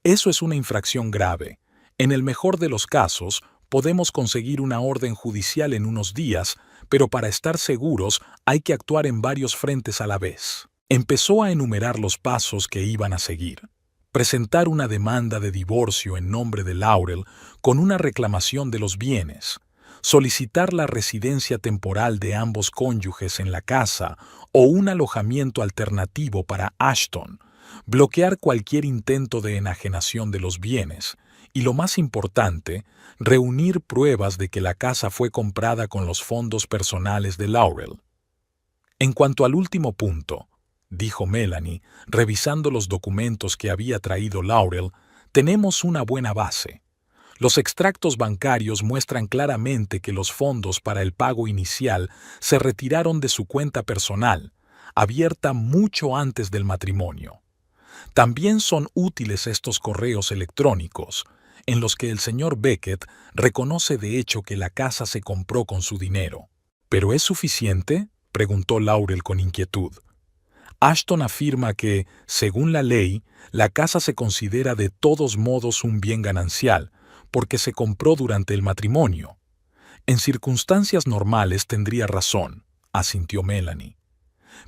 «Eso es una infracción grave. En el mejor de los casos, podemos conseguir una orden judicial en unos días, pero para estar seguros hay que actuar en varios frentes a la vez». Empezó a enumerar los pasos que iban a seguir. Presentar una demanda de divorcio en nombre de Laurel con una reclamación de los bienes, solicitar la residencia temporal de ambos cónyuges en la casa o un alojamiento alternativo para Ashton, bloquear cualquier intento de enajenación de los bienes y, lo más importante, reunir pruebas de que la casa fue comprada con los fondos personales de Laurel. «En cuanto al último punto», dijo Melanie, revisando los documentos que había traído Laurel, «tenemos una buena base. Los extractos bancarios muestran claramente que los fondos para el pago inicial se retiraron de su cuenta personal, abierta mucho antes del matrimonio. También son útiles estos correos electrónicos, en los que el señor Beckett reconoce de hecho que la casa se compró con su dinero». «¿Pero es suficiente?», preguntó Laurel con inquietud. Ashton afirma que, según la ley, la casa se considera de todos modos un bien ganancial, porque se compró durante el matrimonio. «En circunstancias normales tendría razón», asintió Melanie.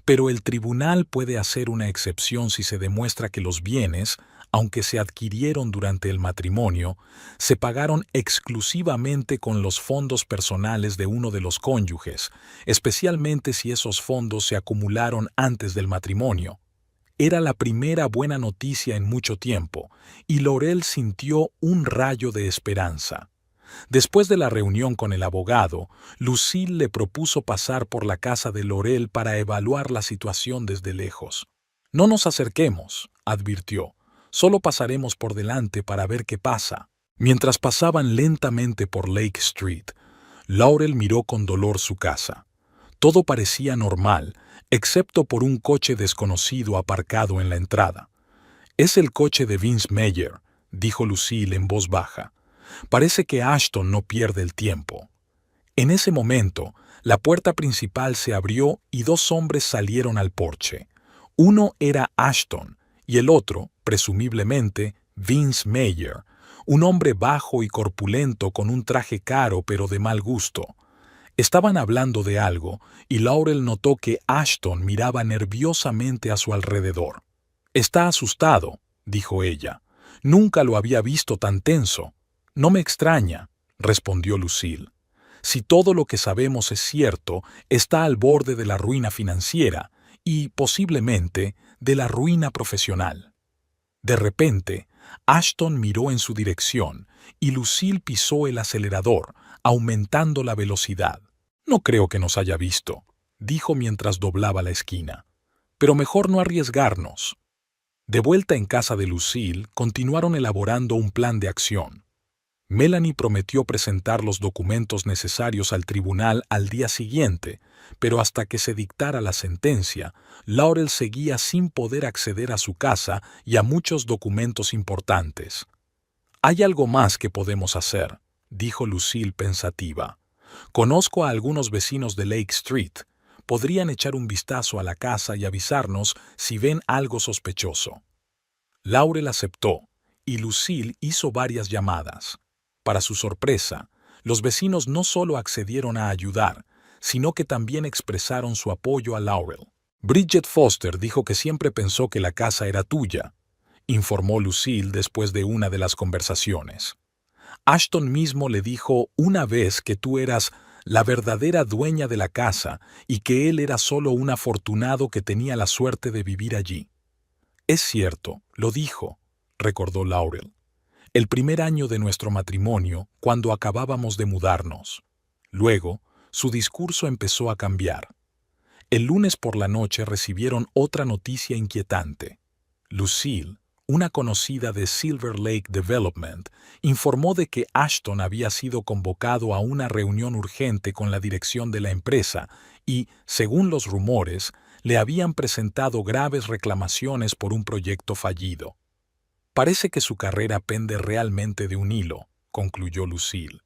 «Pero el tribunal puede hacer una excepción si se demuestra que los bienes, aunque se adquirieron durante el matrimonio, se pagaron exclusivamente con los fondos personales de uno de los cónyuges, especialmente si esos fondos se acumularon antes del matrimonio». Era la primera buena noticia en mucho tiempo, y Laurel sintió un rayo de esperanza. Después de la reunión con el abogado, Lucille le propuso pasar por la casa de Laurel para evaluar la situación desde lejos. «No nos acerquemos», advirtió. «Solo pasaremos por delante para ver qué pasa». Mientras pasaban lentamente por Lake Street, Laurel miró con dolor su casa. Todo parecía normal, excepto por un coche desconocido aparcado en la entrada. «Es el coche de Vince Meyer», dijo Lucille en voz baja. «Parece que Ashton no pierde el tiempo». En ese momento, la puerta principal se abrió y dos hombres salieron al porche. Uno era Ashton y el otro, presumiblemente, Vince Meyer, un hombre bajo y corpulento con un traje caro pero de mal gusto. Estaban hablando de algo y Laurel notó que Ashton miraba nerviosamente a su alrededor. «Está asustado», dijo ella. «Nunca lo había visto tan tenso». «No me extraña», respondió Lucille. «Si todo lo que sabemos es cierto, está al borde de la ruina financiera y, posiblemente, de la ruina profesional». De repente, Ashton miró en su dirección y Lucille pisó el acelerador, aumentando la velocidad. «No creo que nos haya visto», dijo mientras doblaba la esquina. «Pero mejor no arriesgarnos». De vuelta en casa de Lucille, continuaron elaborando un plan de acción. Melanie prometió presentar los documentos necesarios al tribunal al día siguiente, pero hasta que se dictara la sentencia, Laurel seguía sin poder acceder a su casa y a muchos documentos importantes. «Hay algo más que podemos hacer», dijo Lucille pensativa. Conozco a algunos vecinos de Lake Street. Podrían echar un vistazo a la casa y avisarnos si ven algo sospechoso. Laurel aceptó, y Lucille hizo varias llamadas. Para su sorpresa, los vecinos no solo accedieron a ayudar, sino que también expresaron su apoyo a Laurel. Bridget Foster dijo que siempre pensó que la casa era tuya, informó Lucille después de una de las conversaciones. Ashton mismo le dijo una vez que tú eras la verdadera dueña de la casa y que él era solo un afortunado que tenía la suerte de vivir allí. Es cierto, lo dijo, recordó Laurel. El primer año de nuestro matrimonio, cuando acabábamos de mudarnos. Luego, su discurso empezó a cambiar. El lunes por la noche recibieron otra noticia inquietante. Lucille, una conocida de Silver Lake Development, informó de que Ashton había sido convocado a una reunión urgente con la dirección de la empresa y, según los rumores, le habían presentado graves reclamaciones por un proyecto fallido. Parece que su carrera pende realmente de un hilo, concluyó Lucille.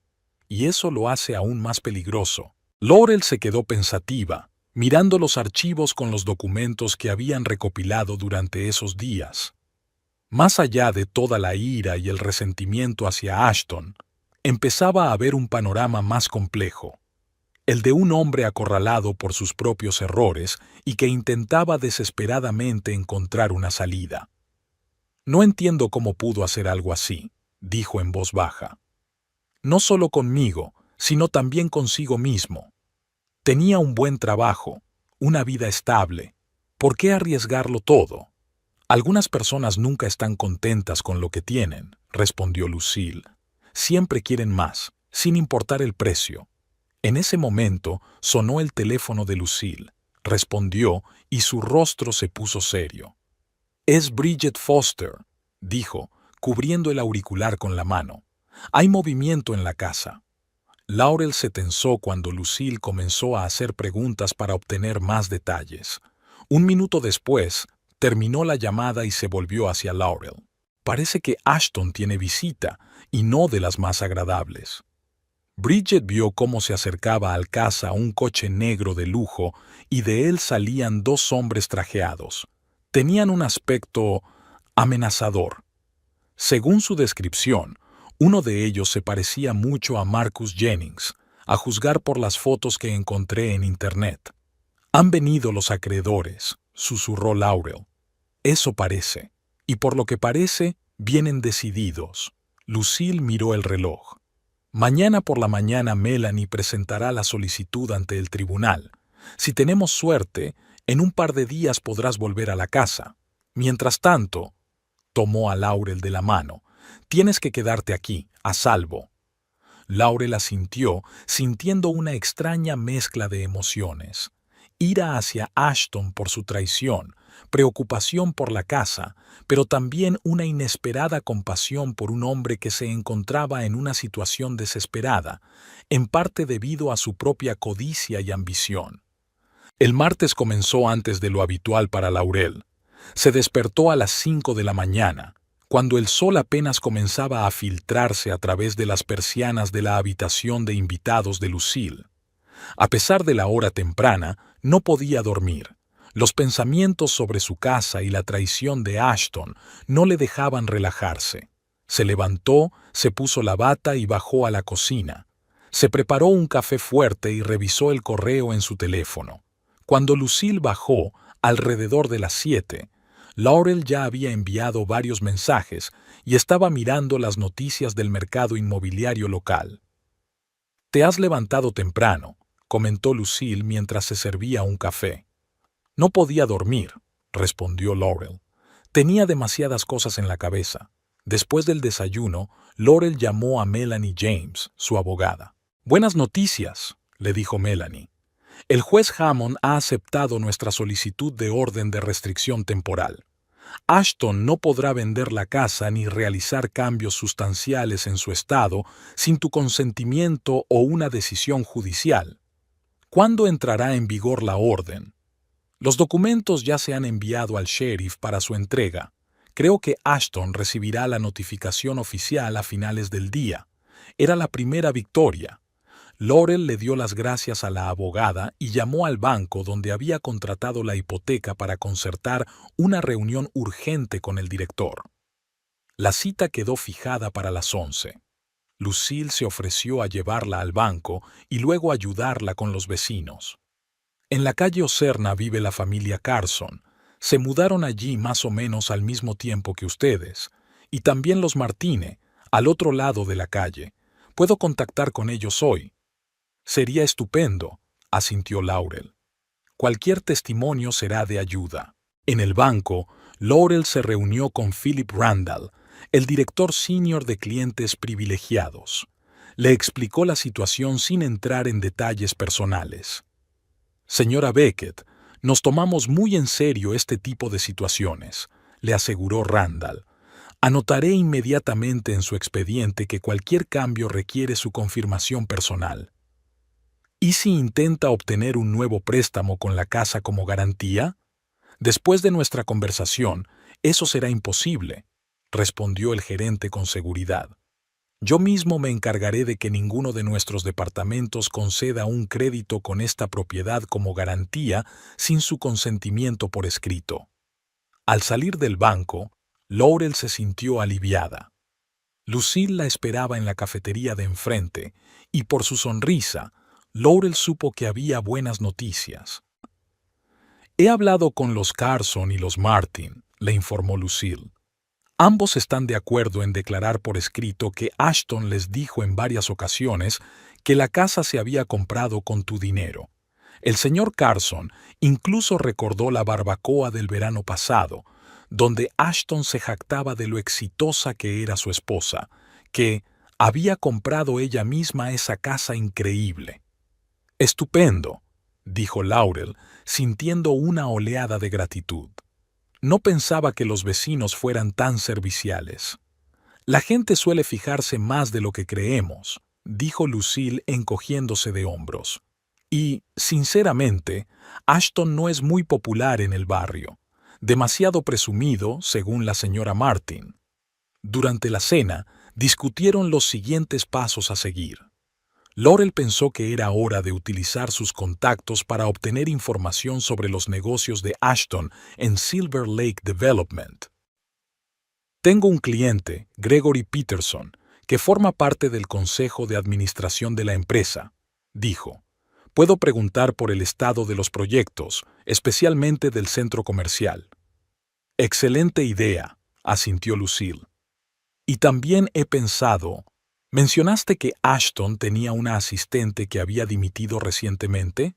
Y eso lo hace aún más peligroso. Laurel se quedó pensativa, mirando los archivos con los documentos que habían recopilado durante esos días. Más allá de toda la ira y el resentimiento hacia Ashton, empezaba a haber un panorama más complejo. El de un hombre acorralado por sus propios errores y que intentaba desesperadamente encontrar una salida. No entiendo cómo pudo hacer algo así, dijo en voz baja. No solo conmigo, sino también consigo mismo. Tenía un buen trabajo, una vida estable. ¿Por qué arriesgarlo todo? Algunas personas nunca están contentas con lo que tienen, respondió Lucille. Siempre quieren más, sin importar el precio. En ese momento sonó el teléfono de Lucille. Respondió y su rostro se puso serio. Es Bridget Foster, dijo, cubriendo el auricular con la mano. Hay movimiento en la casa. Laurel se tensó cuando Lucille comenzó a hacer preguntas para obtener más detalles. Un minuto después, terminó la llamada y se volvió hacia Laurel. Parece que Ashton tiene visita, y no de las más agradables. Bridget vio cómo se acercaba al casa un coche negro de lujo y de él salían dos hombres trajeados. Tenían un aspecto amenazador. Según su descripción, uno de ellos se parecía mucho a Marcus Jennings, a juzgar por las fotos que encontré en Internet. Han venido los acreedores, susurró Laurel. Eso parece. Y por lo que parece, vienen decididos. Lucille miró el reloj. Mañana por la mañana Melanie presentará la solicitud ante el tribunal. Si tenemos suerte, en un par de días podrás volver a la casa. Mientras tanto, tomó a Laurel de la mano. Tienes que quedarte aquí, a salvo. Laurel asintió, sintiendo una extraña mezcla de emociones. Ira hacia Ashton por su traición, preocupación por la casa, pero también una inesperada compasión por un hombre que se encontraba en una situación desesperada, en parte debido a su propia codicia y ambición. El martes comenzó antes de lo habitual para Laurel. Se despertó a las 5 de la mañana, cuando el sol apenas comenzaba a filtrarse a través de las persianas de la habitación de invitados de Lucille. A pesar de la hora temprana, no podía dormir. Los pensamientos sobre su casa y la traición de Ashton no le dejaban relajarse. Se levantó, se puso la bata y bajó a la cocina. Se preparó un café fuerte y revisó el correo en su teléfono. Cuando Lucille bajó, alrededor de las 7, Laurel ya había enviado varios mensajes y estaba mirando las noticias del mercado inmobiliario local. «Te has levantado temprano», comentó Lucille mientras se servía un café. «No podía dormir», respondió Laurel. Tenía demasiadas cosas en la cabeza. Después del desayuno, Laurel llamó a Melanie James, su abogada. «Buenas noticias», le dijo Melanie. «El juez Hammond ha aceptado nuestra solicitud de orden de restricción temporal. Ashton no podrá vender la casa ni realizar cambios sustanciales en su estado sin tu consentimiento o una decisión judicial. ¿Cuándo entrará en vigor la orden? Los documentos ya se han enviado al sheriff para su entrega. Creo que Ashton recibirá la notificación oficial a finales del día. Era la primera victoria». Laurel le dio las gracias a la abogada y llamó al banco donde había contratado la hipoteca para concertar una reunión urgente con el director. La cita quedó fijada para las 11. Lucille se ofreció a llevarla al banco y luego ayudarla con los vecinos. En la calle Ocerna vive la familia Carson. Se mudaron allí más o menos al mismo tiempo que ustedes. Y también los Martine, al otro lado de la calle. Puedo contactar con ellos hoy. Sería estupendo, asintió Laurel. Cualquier testimonio será de ayuda. En el banco, Laurel se reunió con Philip Randall, el director senior de clientes privilegiados. Le explicó la situación sin entrar en detalles personales. Señora Beckett, nos tomamos muy en serio este tipo de situaciones, le aseguró Randall. Anotaré inmediatamente en su expediente que cualquier cambio requiere su confirmación personal. ¿Y si intenta obtener un nuevo préstamo con la casa como garantía? Después de nuestra conversación, eso será imposible, respondió el gerente con seguridad. Yo mismo me encargaré de que ninguno de nuestros departamentos conceda un crédito con esta propiedad como garantía sin su consentimiento por escrito. Al salir del banco, Laurel se sintió aliviada. Lucille la esperaba en la cafetería de enfrente, y por su sonrisa, Laurel supo que había buenas noticias. He hablado con los Carson y los Martin, le informó Lucille. Ambos están de acuerdo en declarar por escrito que Ashton les dijo en varias ocasiones que la casa se había comprado con tu dinero. El señor Carson incluso recordó la barbacoa del verano pasado, donde Ashton se jactaba de lo exitosa que era su esposa, que había comprado ella misma esa casa increíble. Estupendo, dijo Laurel, sintiendo una oleada de gratitud. No pensaba que los vecinos fueran tan serviciales. La gente suele fijarse más de lo que creemos, dijo Lucille encogiéndose de hombros. Y, sinceramente, Ashton no es muy popular en el barrio. Demasiado presumido, según la señora Martin. Durante la cena, discutieron los siguientes pasos a seguir. Laurel pensó que era hora de utilizar sus contactos para obtener información sobre los negocios de Ashton en Silver Lake Development. Tengo un cliente, Gregory Peterson, que forma parte del consejo de administración de la empresa, dijo. Puedo preguntar por el estado de los proyectos, especialmente del centro comercial. Excelente idea, asintió Lucille. Y también he pensado... ¿Mencionaste que Ashton tenía una asistente que había dimitido recientemente?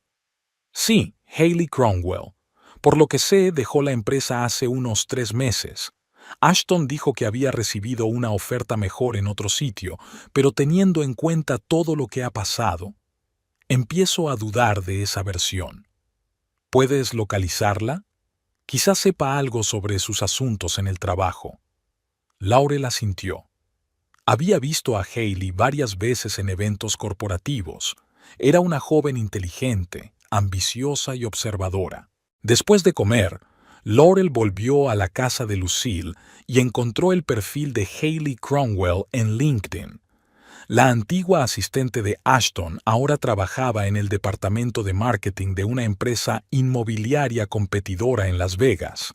Sí, Hayley Cromwell. Por lo que sé, dejó la empresa hace unos 3 meses. Ashton dijo que había recibido una oferta mejor en otro sitio, pero teniendo en cuenta todo lo que ha pasado, empiezo a dudar de esa versión. ¿Puedes localizarla? Quizás sepa algo sobre sus asuntos en el trabajo. Laurel asintió. Había visto a Hayley varias veces en eventos corporativos. Era una joven inteligente, ambiciosa y observadora. Después de comer, Laurel volvió a la casa de Lucille y encontró el perfil de Hayley Cromwell en LinkedIn. La antigua asistente de Ashton ahora trabajaba en el departamento de marketing de una empresa inmobiliaria competidora en Las Vegas.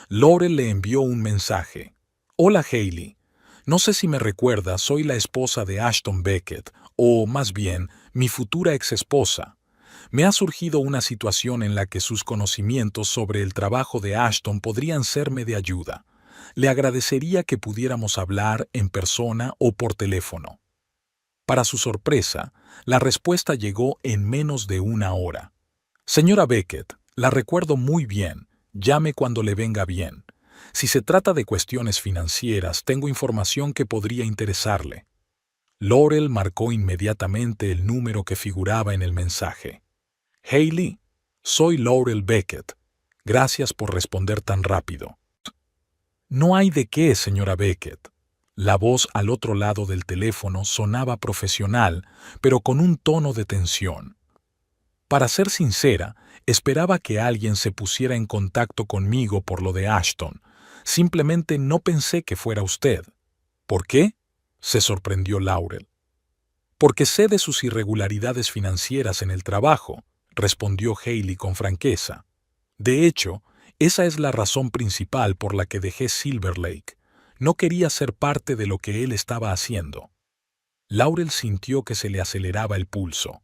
Laurel le envió un mensaje. Hola Hayley. No sé si me recuerda, soy la esposa de Ashton Beckett, o más bien, mi futura exesposa. Me ha surgido una situación en la que sus conocimientos sobre el trabajo de Ashton podrían serme de ayuda. Le agradecería que pudiéramos hablar en persona o por teléfono. Para su sorpresa, la respuesta llegó en menos de 1 hora. Señora Beckett, la recuerdo muy bien. Llame cuando le venga bien. Si se trata de cuestiones financieras, tengo información que podría interesarle. Laurel marcó inmediatamente el número que figuraba en el mensaje. Hayley, soy Laurel Beckett. Gracias por responder tan rápido. No hay de qué, señora Beckett. La voz al otro lado del teléfono sonaba profesional, pero con un tono de tensión. Para ser sincera, esperaba que alguien se pusiera en contacto conmigo por lo de Ashton. Simplemente no pensé que fuera usted. ¿Por qué? Se sorprendió Laurel. Porque sé de sus irregularidades financieras en el trabajo, respondió Haley con franqueza. De hecho, esa es la razón principal por la que dejé Silver Lake. No quería ser parte de lo que él estaba haciendo. Laurel sintió que se le aceleraba el pulso.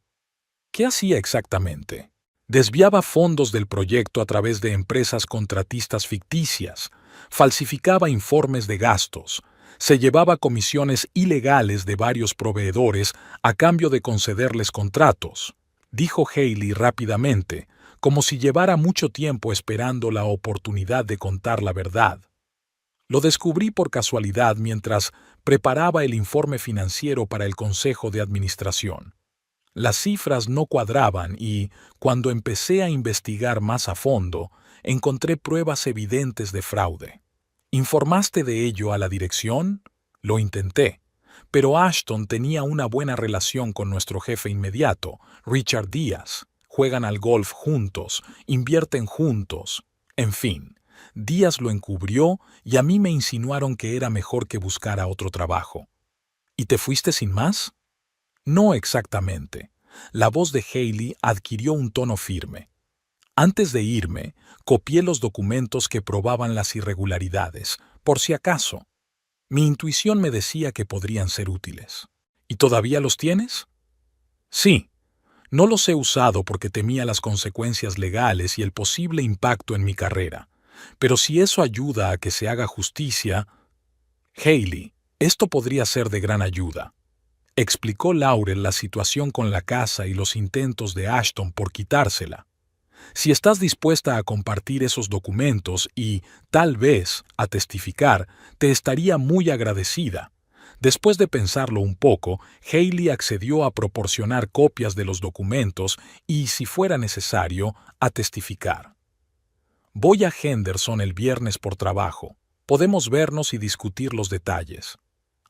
¿Qué hacía exactamente? Desviaba fondos del proyecto a través de empresas contratistas ficticias, falsificaba informes de gastos, se llevaba comisiones ilegales de varios proveedores a cambio de concederles contratos, dijo Haley rápidamente, como si llevara mucho tiempo esperando la oportunidad de contar la verdad. Lo descubrí por casualidad mientras preparaba el informe financiero para el Consejo de Administración. Las cifras no cuadraban y, cuando empecé a investigar más a fondo, encontré pruebas evidentes de fraude. ¿Informaste de ello a la dirección? Lo intenté, pero Ashton tenía una buena relación con nuestro jefe inmediato, Richard Díaz. Juegan al golf juntos, invierten juntos. En fin, Díaz lo encubrió y a mí me insinuaron que era mejor que buscara otro trabajo. ¿Y te fuiste sin más? No exactamente. La voz de Haley adquirió un tono firme. Antes de irme, copié los documentos que probaban las irregularidades, por si acaso. Mi intuición me decía que podrían ser útiles. ¿Y todavía los tienes? Sí. No los he usado porque temía las consecuencias legales y el posible impacto en mi carrera. Pero si eso ayuda a que se haga justicia... Haley, esto podría ser de gran ayuda. Explicó Laurel la situación con la casa y los intentos de Ashton por quitársela. Si estás dispuesta a compartir esos documentos y, tal vez, a testificar, te estaría muy agradecida. Después de pensarlo un poco, Haley accedió a proporcionar copias de los documentos y, si fuera necesario, a testificar. Voy a Henderson el viernes por trabajo. Podemos vernos y discutir los detalles.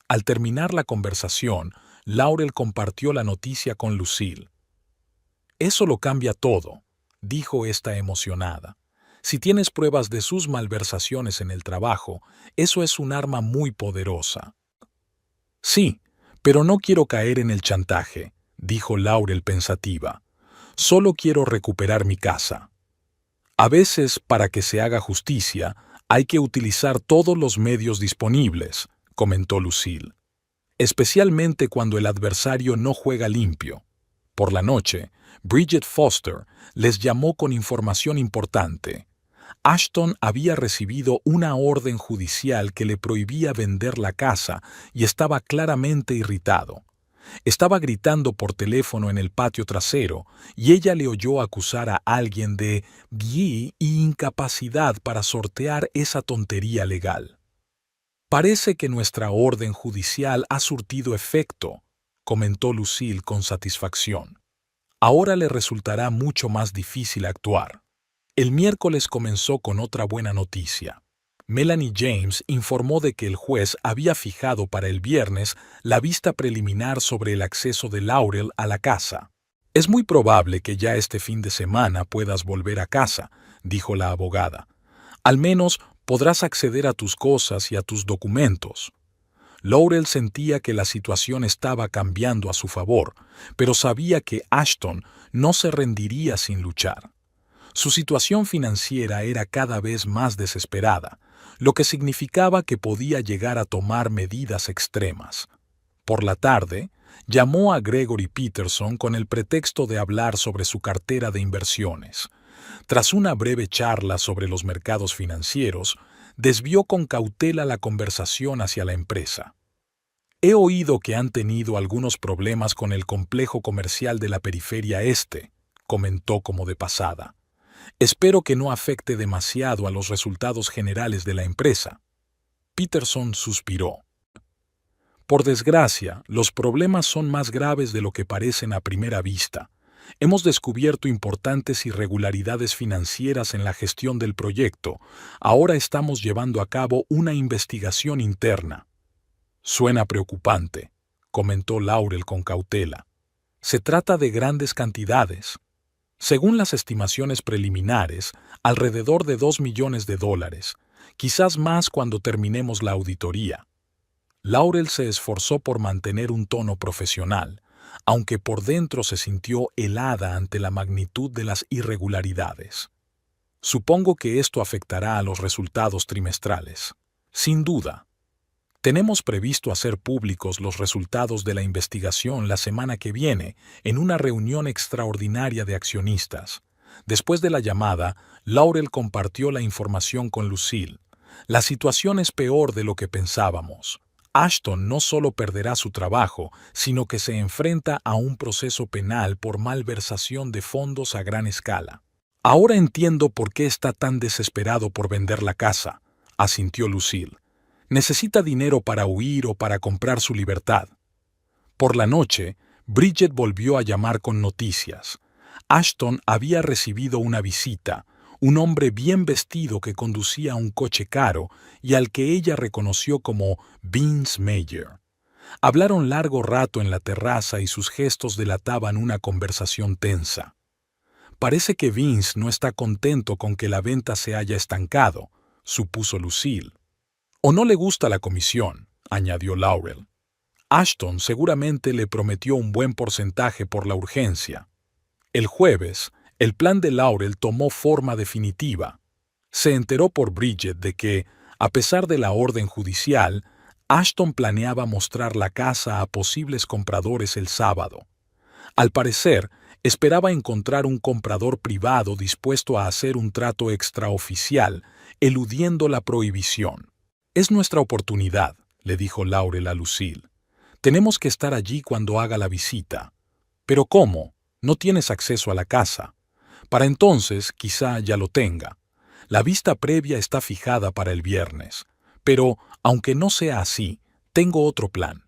Al terminar la conversación, Laurel compartió la noticia con Lucille. Eso lo cambia todo, dijo esta emocionada. Si tienes pruebas de sus malversaciones en el trabajo, eso es un arma muy poderosa. Sí, pero no quiero caer en el chantaje, dijo Laurel pensativa. Solo quiero recuperar mi casa. A veces, para que se haga justicia, hay que utilizar todos los medios disponibles, comentó Lucille. Especialmente cuando el adversario no juega limpio. Por la noche, Bridget Foster les llamó con información importante. Ashton había recibido una orden judicial que le prohibía vender la casa y estaba claramente irritado. Estaba gritando por teléfono en el patio trasero y ella le oyó acusar a alguien de guía y incapacidad para sortear esa tontería legal. Parece que nuestra orden judicial ha surtido efecto, comentó Lucille con satisfacción. Ahora le resultará mucho más difícil actuar. El miércoles comenzó con otra buena noticia. Melanie James informó de que el juez había fijado para el viernes la vista preliminar sobre el acceso de Laurel a la casa. Es muy probable que ya este fin de semana puedas volver a casa, dijo la abogada. Al menos podrás acceder a tus cosas y a tus documentos. Laurel sentía que la situación estaba cambiando a su favor, pero sabía que Ashton no se rendiría sin luchar. Su situación financiera era cada vez más desesperada, lo que significaba que podía llegar a tomar medidas extremas. Por la tarde, llamó a Gregory Peterson con el pretexto de hablar sobre su cartera de inversiones. Tras una breve charla sobre los mercados financieros, desvió con cautela la conversación hacia la empresa. He oído que han tenido algunos problemas con el complejo comercial de la periferia este, comentó como de pasada. Espero que no afecte demasiado a los resultados generales de la empresa. Peterson suspiró. Por desgracia, los problemas son más graves de lo que parecen a primera vista. Hemos descubierto importantes irregularidades financieras en la gestión del proyecto. Ahora estamos llevando a cabo una investigación interna. Suena preocupante, comentó Laurel con cautela. Se trata de grandes cantidades. Según las estimaciones preliminares, alrededor de $2 millones, quizás más cuando terminemos la auditoría. Laurel se esforzó por mantener un tono profesional, aunque por dentro se sintió helada ante la magnitud de las irregularidades. Supongo que esto afectará a los resultados trimestrales. Sin duda. Tenemos previsto hacer públicos los resultados de la investigación la semana que viene en una reunión extraordinaria de accionistas. Después de la llamada, Laurel compartió la información con Lucille. La situación es peor de lo que pensábamos. Ashton no solo perderá su trabajo, sino que se enfrenta a un proceso penal por malversación de fondos a gran escala. Ahora entiendo por qué está tan desesperado por vender la casa, asintió Lucille. Necesita dinero para huir o para comprar su libertad. Por la noche, Bridget volvió a llamar con noticias. Ashton había recibido una visita, un hombre bien vestido que conducía un coche caro y al que ella reconoció como Vince Meyer. Hablaron largo rato en la terraza y sus gestos delataban una conversación tensa. Parece que Vince no está contento con que la venta se haya estancado, supuso Lucille. O no le gusta la comisión, añadió Laurel. Ashton seguramente le prometió un buen porcentaje por la urgencia. El jueves, el plan de Laurel tomó forma definitiva. Se enteró por Bridget de que, a pesar de la orden judicial, Ashton planeaba mostrar la casa a posibles compradores el sábado. Al parecer, esperaba encontrar un comprador privado dispuesto a hacer un trato extraoficial, eludiendo la prohibición. Es nuestra oportunidad, le dijo Laurel a Lucille. Tenemos que estar allí cuando haga la visita. ¿Pero cómo? No tienes acceso a la casa. Para entonces, quizá ya lo tenga. La vista previa está fijada para el viernes. Pero, aunque no sea así, tengo otro plan.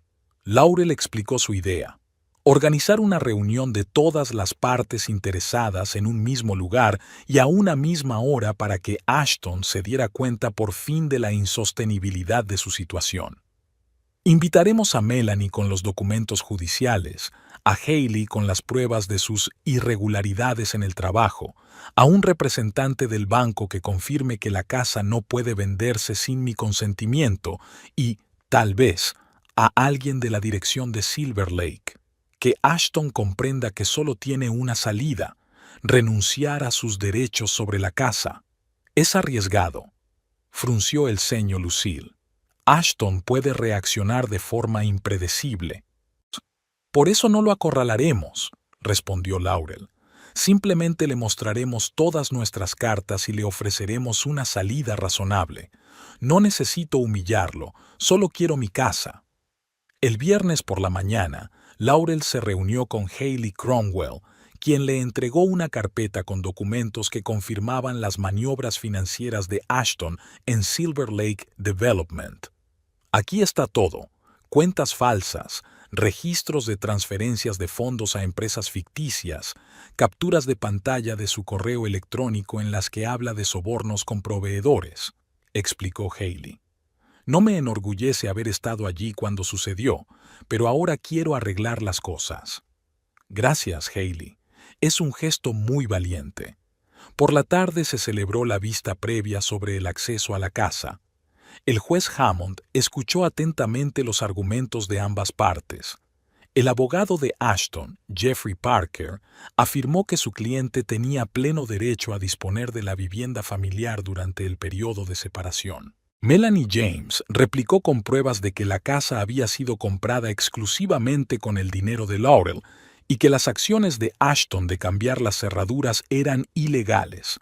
Laurel explicó su idea. Organizar una reunión de todas las partes interesadas en un mismo lugar y a una misma hora para que Ashton se diera cuenta por fin de la insostenibilidad de su situación. Invitaremos a Melanie con los documentos judiciales, a Hailey con las pruebas de sus irregularidades en el trabajo, a un representante del banco que confirme que la casa no puede venderse sin mi consentimiento y, tal vez, a alguien de la dirección de Silver Lake. Que Ashton comprenda que solo tiene una salida, renunciar a sus derechos sobre la casa. Es arriesgado. Frunció el ceño Lucille. Ashton puede reaccionar de forma impredecible. Por eso no lo acorralaremos, respondió Laurel. Simplemente le mostraremos todas nuestras cartas y le ofreceremos una salida razonable. No necesito humillarlo, solo quiero mi casa. El viernes por la mañana, Laurel se reunió con Hailey Cromwell, quien le entregó una carpeta con documentos que confirmaban las maniobras financieras de Ashton en Silver Lake Development. Aquí está todo: cuentas falsas, registros de transferencias de fondos a empresas ficticias, capturas de pantalla de su correo electrónico en las que habla de sobornos con proveedores, explicó Hailey. No me enorgullece haber estado allí cuando sucedió, pero ahora quiero arreglar las cosas. Gracias, Hailey. Es un gesto muy valiente. Por la tarde se celebró la vista previa sobre el acceso a la casa. El juez Hammond escuchó atentamente los argumentos de ambas partes. El abogado de Ashton, Jeffrey Parker, afirmó que su cliente tenía pleno derecho a disponer de la vivienda familiar durante el periodo de separación. Melanie James replicó con pruebas de que la casa había sido comprada exclusivamente con el dinero de Laurel y que las acciones de Ashton de cambiar las cerraduras eran ilegales.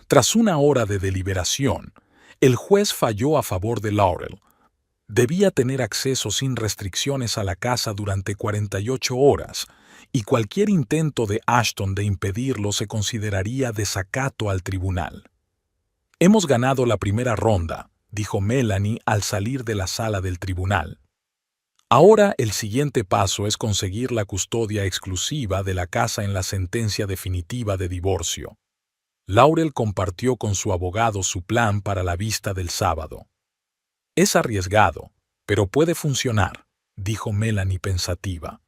Tras una hora de deliberación, el juez falló a favor de Laurel. Debía tener acceso sin restricciones a la casa durante 48 horas, y cualquier intento de Ashton de impedirlo se consideraría desacato al tribunal. Hemos ganado la primera ronda, dijo Melanie al salir de la sala del tribunal. Ahora el siguiente paso es conseguir la custodia exclusiva de la casa en la sentencia definitiva de divorcio. Laurel compartió con su abogado su plan para la vista del sábado. Es arriesgado, pero puede funcionar, dijo Melanie pensativa.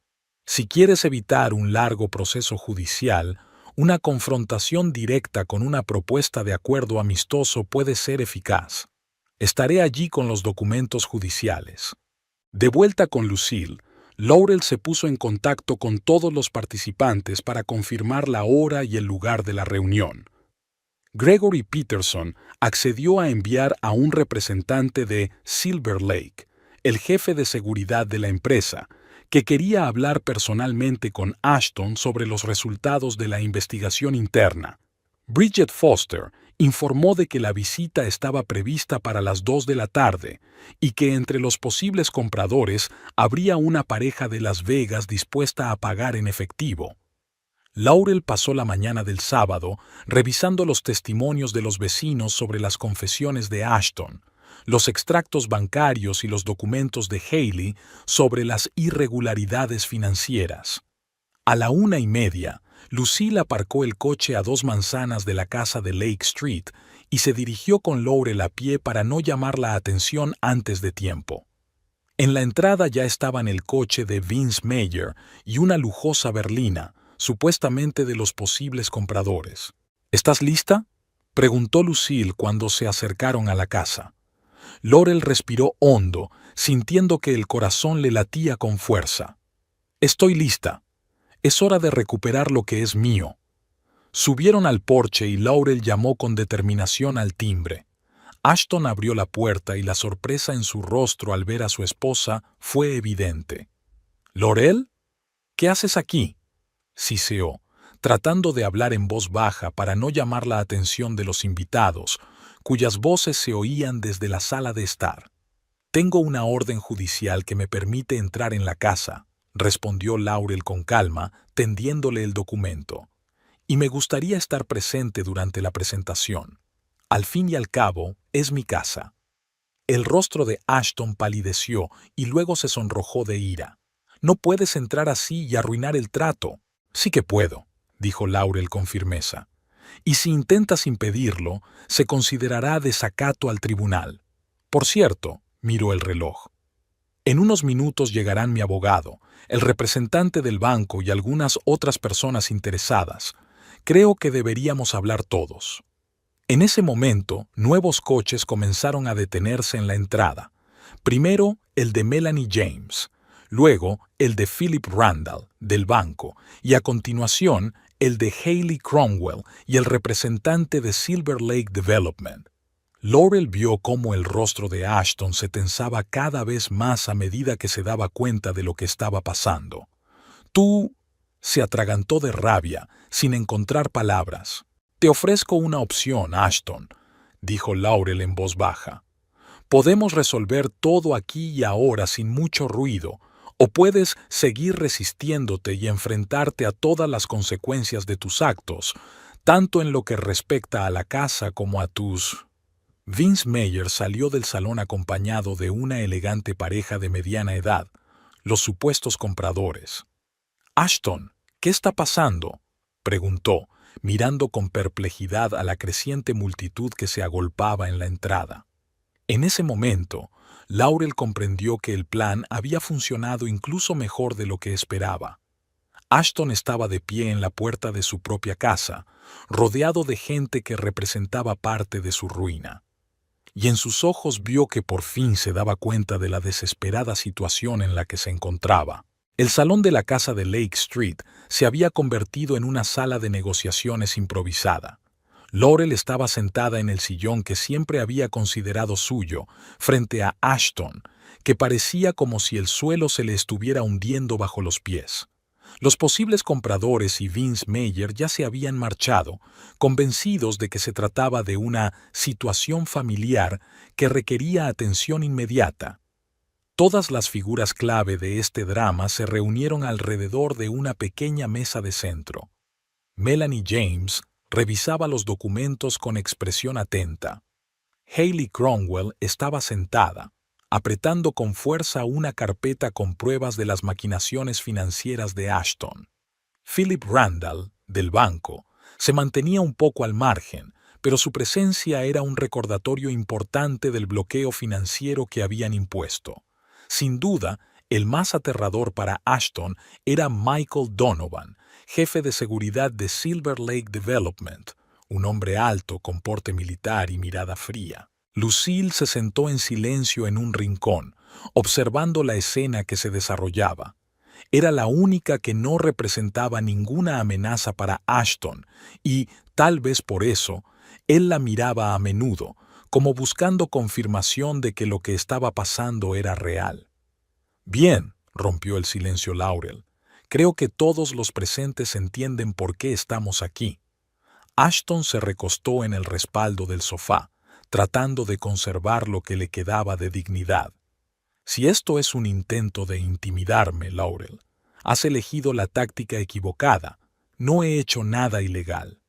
Si quieres evitar un largo proceso judicial, una confrontación directa con una propuesta de acuerdo amistoso puede ser eficaz. Estaré allí con los documentos judiciales. De vuelta con Lucille, Laurel se puso en contacto con todos los participantes para confirmar la hora y el lugar de la reunión. Gregory Peterson accedió a enviar a un representante de Silver Lake, el jefe de seguridad de la empresa, que quería hablar personalmente con Ashton sobre los resultados de la investigación interna. Bridget Foster informó de que la visita estaba prevista para las 2 de la tarde y que entre los posibles compradores habría una pareja de Las Vegas dispuesta a pagar en efectivo. Laurel pasó la mañana del sábado revisando los testimonios de los vecinos sobre las confesiones de Ashton, los extractos bancarios y los documentos de Haley sobre las irregularidades financieras. A la 1:30, Lucille aparcó el coche a 2 manzanas de la casa de Lake Street y se dirigió con Laurel a pie para no llamar la atención antes de tiempo. En la entrada ya estaban el coche de Vince Meyer y una lujosa berlina, supuestamente de los posibles compradores. ¿Estás lista?, preguntó Lucille cuando se acercaron a la casa. Laurel respiró hondo, sintiendo que el corazón le latía con fuerza. «Estoy lista. Es hora de recuperar lo que es mío». Subieron al porche y Laurel llamó con determinación al timbre. Ashton abrió la puerta y la sorpresa en su rostro al ver a su esposa fue evidente. «¿Laurel? ¿Qué haces aquí?», siseó, tratando de hablar en voz baja para no llamar la atención de los invitados, cuyas voces se oían desde la sala de estar. «Tengo una orden judicial que me permite entrar en la casa», respondió Laurel con calma, tendiéndole el documento. «Y me gustaría estar presente durante la presentación. Al fin y al cabo, es mi casa». El rostro de Ashton palideció y luego se sonrojó de ira. «No puedes entrar así y arruinar el trato». «Sí que puedo», dijo Laurel con firmeza. «Y si intentas impedirlo, se considerará desacato al tribunal. Por cierto», miró el reloj, «en unos minutos llegarán mi abogado, el representante del banco y algunas otras personas interesadas. Creo que deberíamos hablar todos». En ese momento, nuevos coches comenzaron a detenerse en la entrada. Primero, el de Melanie James, luego el de Philip Randall, del banco, y a continuación el de Haley Cromwell y el representante de Silver Lake Development. Laurel vio cómo el rostro de Ashton se tensaba cada vez más a medida que se daba cuenta de lo que estaba pasando. «Tú», se atragantó de rabia, sin encontrar palabras. «Te ofrezco una opción, Ashton», dijo Laurel en voz baja. «Podemos resolver todo aquí y ahora sin mucho ruido, o puedes seguir resistiéndote y enfrentarte a todas las consecuencias de tus actos, tanto en lo que respecta a la casa como a tus...». Vince Meyer salió del salón acompañado de una elegante pareja de mediana edad, los supuestos compradores. «Ashton, ¿qué está pasando?», preguntó, mirando con perplejidad a la creciente multitud que se agolpaba en la entrada. En ese momento, Laurel comprendió que el plan había funcionado incluso mejor de lo que esperaba. Ashton estaba de pie en la puerta de su propia casa, rodeado de gente que representaba parte de su ruina. Y en sus ojos vio que por fin se daba cuenta de la desesperada situación en la que se encontraba. El salón de la casa de Lake Street se había convertido en una sala de negociaciones improvisada. Laurel estaba sentada en el sillón que siempre había considerado suyo, frente a Ashton, que parecía como si el suelo se le estuviera hundiendo bajo los pies. Los posibles compradores y Vince Meyer ya se habían marchado, convencidos de que se trataba de una situación familiar que requería atención inmediata. Todas las figuras clave de este drama se reunieron alrededor de una pequeña mesa de centro. Melanie James revisaba los documentos con expresión atenta. Haley Cromwell estaba sentada, apretando con fuerza una carpeta con pruebas de las maquinaciones financieras de Ashton. Philip Randall, del banco, se mantenía un poco al margen, pero su presencia era un recordatorio importante del bloqueo financiero que habían impuesto. Sin duda, el más aterrador para Ashton era Michael Donovan, jefe de seguridad de Silver Lake Development, un hombre alto con porte militar y mirada fría. Lucille se sentó en silencio en un rincón, observando la escena que se desarrollaba. Era la única que no representaba ninguna amenaza para Ashton, y, tal vez por eso, él la miraba a menudo, como buscando confirmación de que lo que estaba pasando era real. Bien, rompió el silencio Laurel. Creo que todos los presentes entienden por qué estamos aquí. Ashton se recostó en el respaldo del sofá, tratando de conservar lo que le quedaba de dignidad. Si esto es un intento de intimidarme, Laurel, has elegido la táctica equivocada. No he hecho nada ilegal.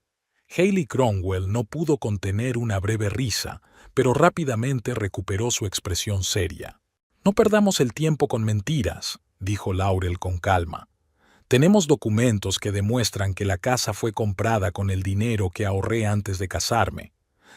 Hayley Cromwell no pudo contener una breve risa, pero rápidamente recuperó su expresión seria. No perdamos el tiempo con mentiras, dijo Laurel con calma. Tenemos documentos que demuestran que la casa fue comprada con el dinero que ahorré antes de casarme.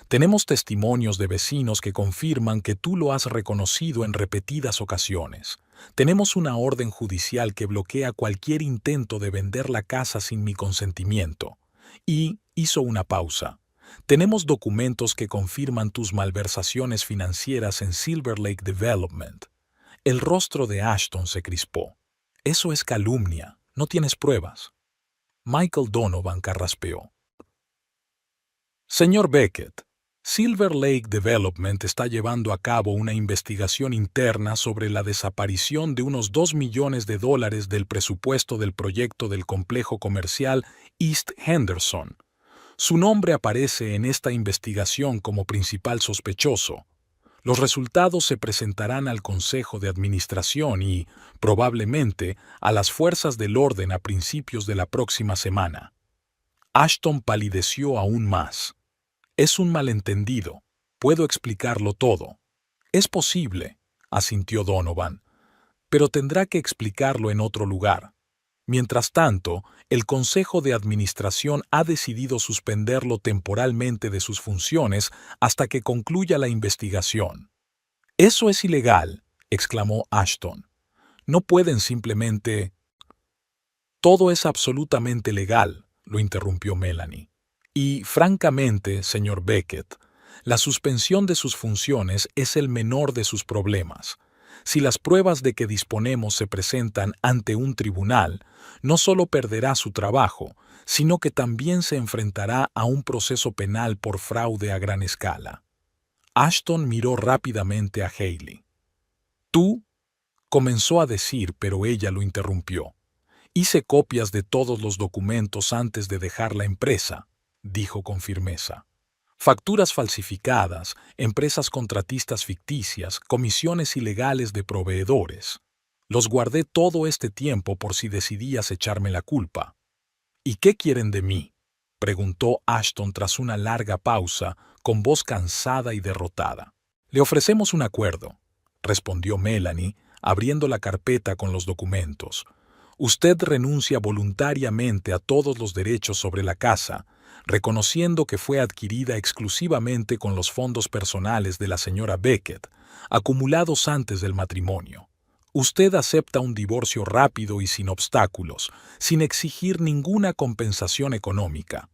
Tenemos testimonios de vecinos que confirman que tú lo has reconocido en repetidas ocasiones. Tenemos una orden judicial que bloquea cualquier intento de vender la casa sin mi consentimiento. Y hizo una pausa. Tenemos documentos que confirman tus malversaciones financieras en Silver Lake Development. El rostro de Ashton se crispó. Eso es calumnia. No tienes pruebas. Michael Donovan carraspeó. Señor Beckett, Silver Lake Development está llevando a cabo una investigación interna sobre la desaparición de unos $2 millones del presupuesto del proyecto del complejo comercial East Henderson. Su nombre aparece en esta investigación como principal sospechoso. Los resultados se presentarán al Consejo de Administración y, probablemente, a las fuerzas del orden a principios de la próxima semana. Ashton palideció aún más. Es un malentendido. Puedo explicarlo todo. Es posible, asintió Donovan, pero tendrá que explicarlo en otro lugar. Mientras tanto, el Consejo de Administración ha decidido suspenderlo temporalmente de sus funciones hasta que concluya la investigación. «Eso es ilegal», exclamó Ashton. «No pueden simplemente...» «Todo es absolutamente legal», lo interrumpió Melanie. «Y, francamente, señor Beckett, la suspensión de sus funciones es el menor de sus problemas. Si las pruebas de que disponemos se presentan ante un tribunal, no solo perderá su trabajo, sino que también se enfrentará a un proceso penal por fraude a gran escala». Ashton miró rápidamente a Hayley. «Tú», comenzó a decir, pero ella lo interrumpió. «Hice copias de todos los documentos antes de dejar la empresa», dijo con firmeza. «Facturas falsificadas, empresas contratistas ficticias, comisiones ilegales de proveedores. Los guardé todo este tiempo por si decidías echarme la culpa». «¿Y qué quieren de mí?», preguntó Ashton tras una larga pausa, con voz cansada y derrotada. «Le ofrecemos un acuerdo», respondió Melanie, abriendo la carpeta con los documentos. «Usted renuncia voluntariamente a todos los derechos sobre la casa, reconociendo que fue adquirida exclusivamente con los fondos personales de la señora Beckett, acumulados antes del matrimonio. Usted acepta un divorcio rápido y sin obstáculos, sin exigir ninguna compensación económica.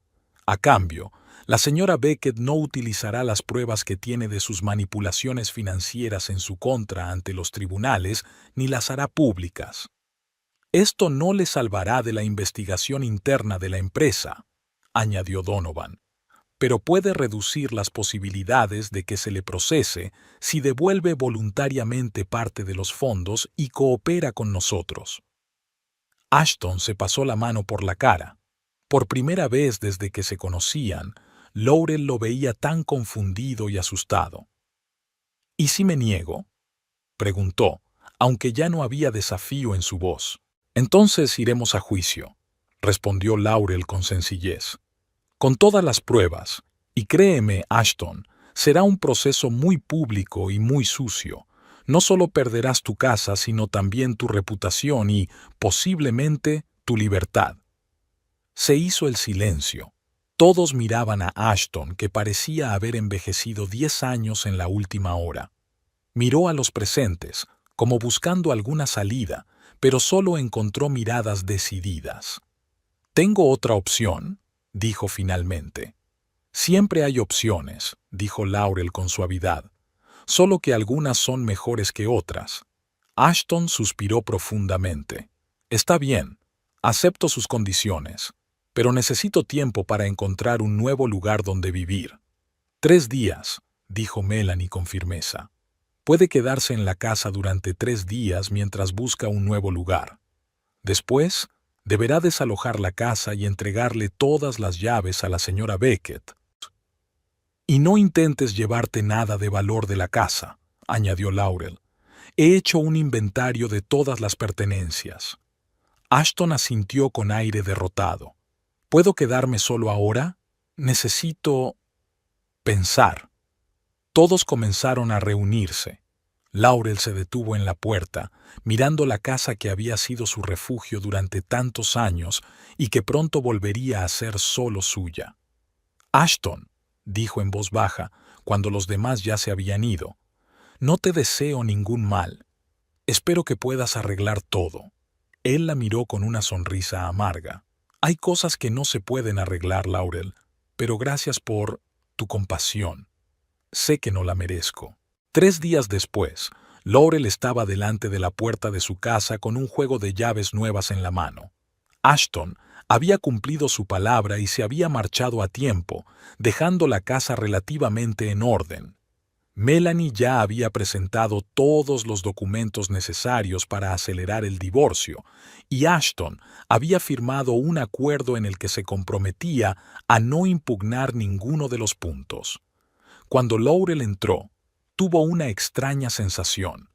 A cambio, la señora Beckett no utilizará las pruebas que tiene de sus manipulaciones financieras en su contra ante los tribunales ni las hará públicas. Esto no le salvará de la investigación interna de la empresa», añadió Donovan, «pero puede reducir las posibilidades de que se le procese si devuelve voluntariamente parte de los fondos y coopera con nosotros». Ashton se pasó la mano por la cara. Por primera vez desde que se conocían, Laurel lo veía tan confundido y asustado. «¿Y si me niego?», preguntó, aunque ya no había desafío en su voz. «Entonces iremos a juicio», respondió Laurel con sencillez. «Con todas las pruebas, y créeme, Ashton, será un proceso muy público y muy sucio. No solo perderás tu casa, sino también tu reputación y, posiblemente, tu libertad». Se hizo el silencio. Todos miraban a Ashton, que parecía haber envejecido 10 años en la última hora. Miró a los presentes, como buscando alguna salida, pero solo encontró miradas decididas. «Tengo otra opción», dijo finalmente. «Siempre hay opciones», dijo Laurel con suavidad, «solo que algunas son mejores que otras». Ashton suspiró profundamente. Está bien, acepto sus condiciones, pero necesito tiempo para encontrar un nuevo lugar donde vivir. 3 días, dijo Melanie con firmeza. Puede quedarse en la casa durante 3 días mientras busca un nuevo lugar. Después, deberá desalojar la casa y entregarle todas las llaves a la señora Beckett. Y no intentes llevarte nada de valor de la casa, añadió Laurel. He hecho un inventario de todas las pertenencias. Ashton asintió con aire derrotado. ¿Puedo quedarme solo ahora? Necesito pensar. Todos comenzaron a reunirse. Laurel se detuvo en la puerta, mirando la casa que había sido su refugio durante tantos años y que pronto volvería a ser solo suya. Ashton, dijo en voz baja, cuando los demás ya se habían ido, no te deseo ningún mal. Espero que puedas arreglar todo. Él la miró con una sonrisa amarga. Hay cosas que no se pueden arreglar, Laurel, pero gracias por tu compasión. Sé que no la merezco. 3 días después, Laurel estaba delante de la puerta de su casa con un juego de llaves nuevas en la mano. Ashton había cumplido su palabra y se había marchado a tiempo, dejando la casa relativamente en orden. Melanie ya había presentado todos los documentos necesarios para acelerar el divorcio, y Ashton había firmado un acuerdo en el que se comprometía a no impugnar ninguno de los puntos. Cuando Laurel entró, tuvo una extraña sensación.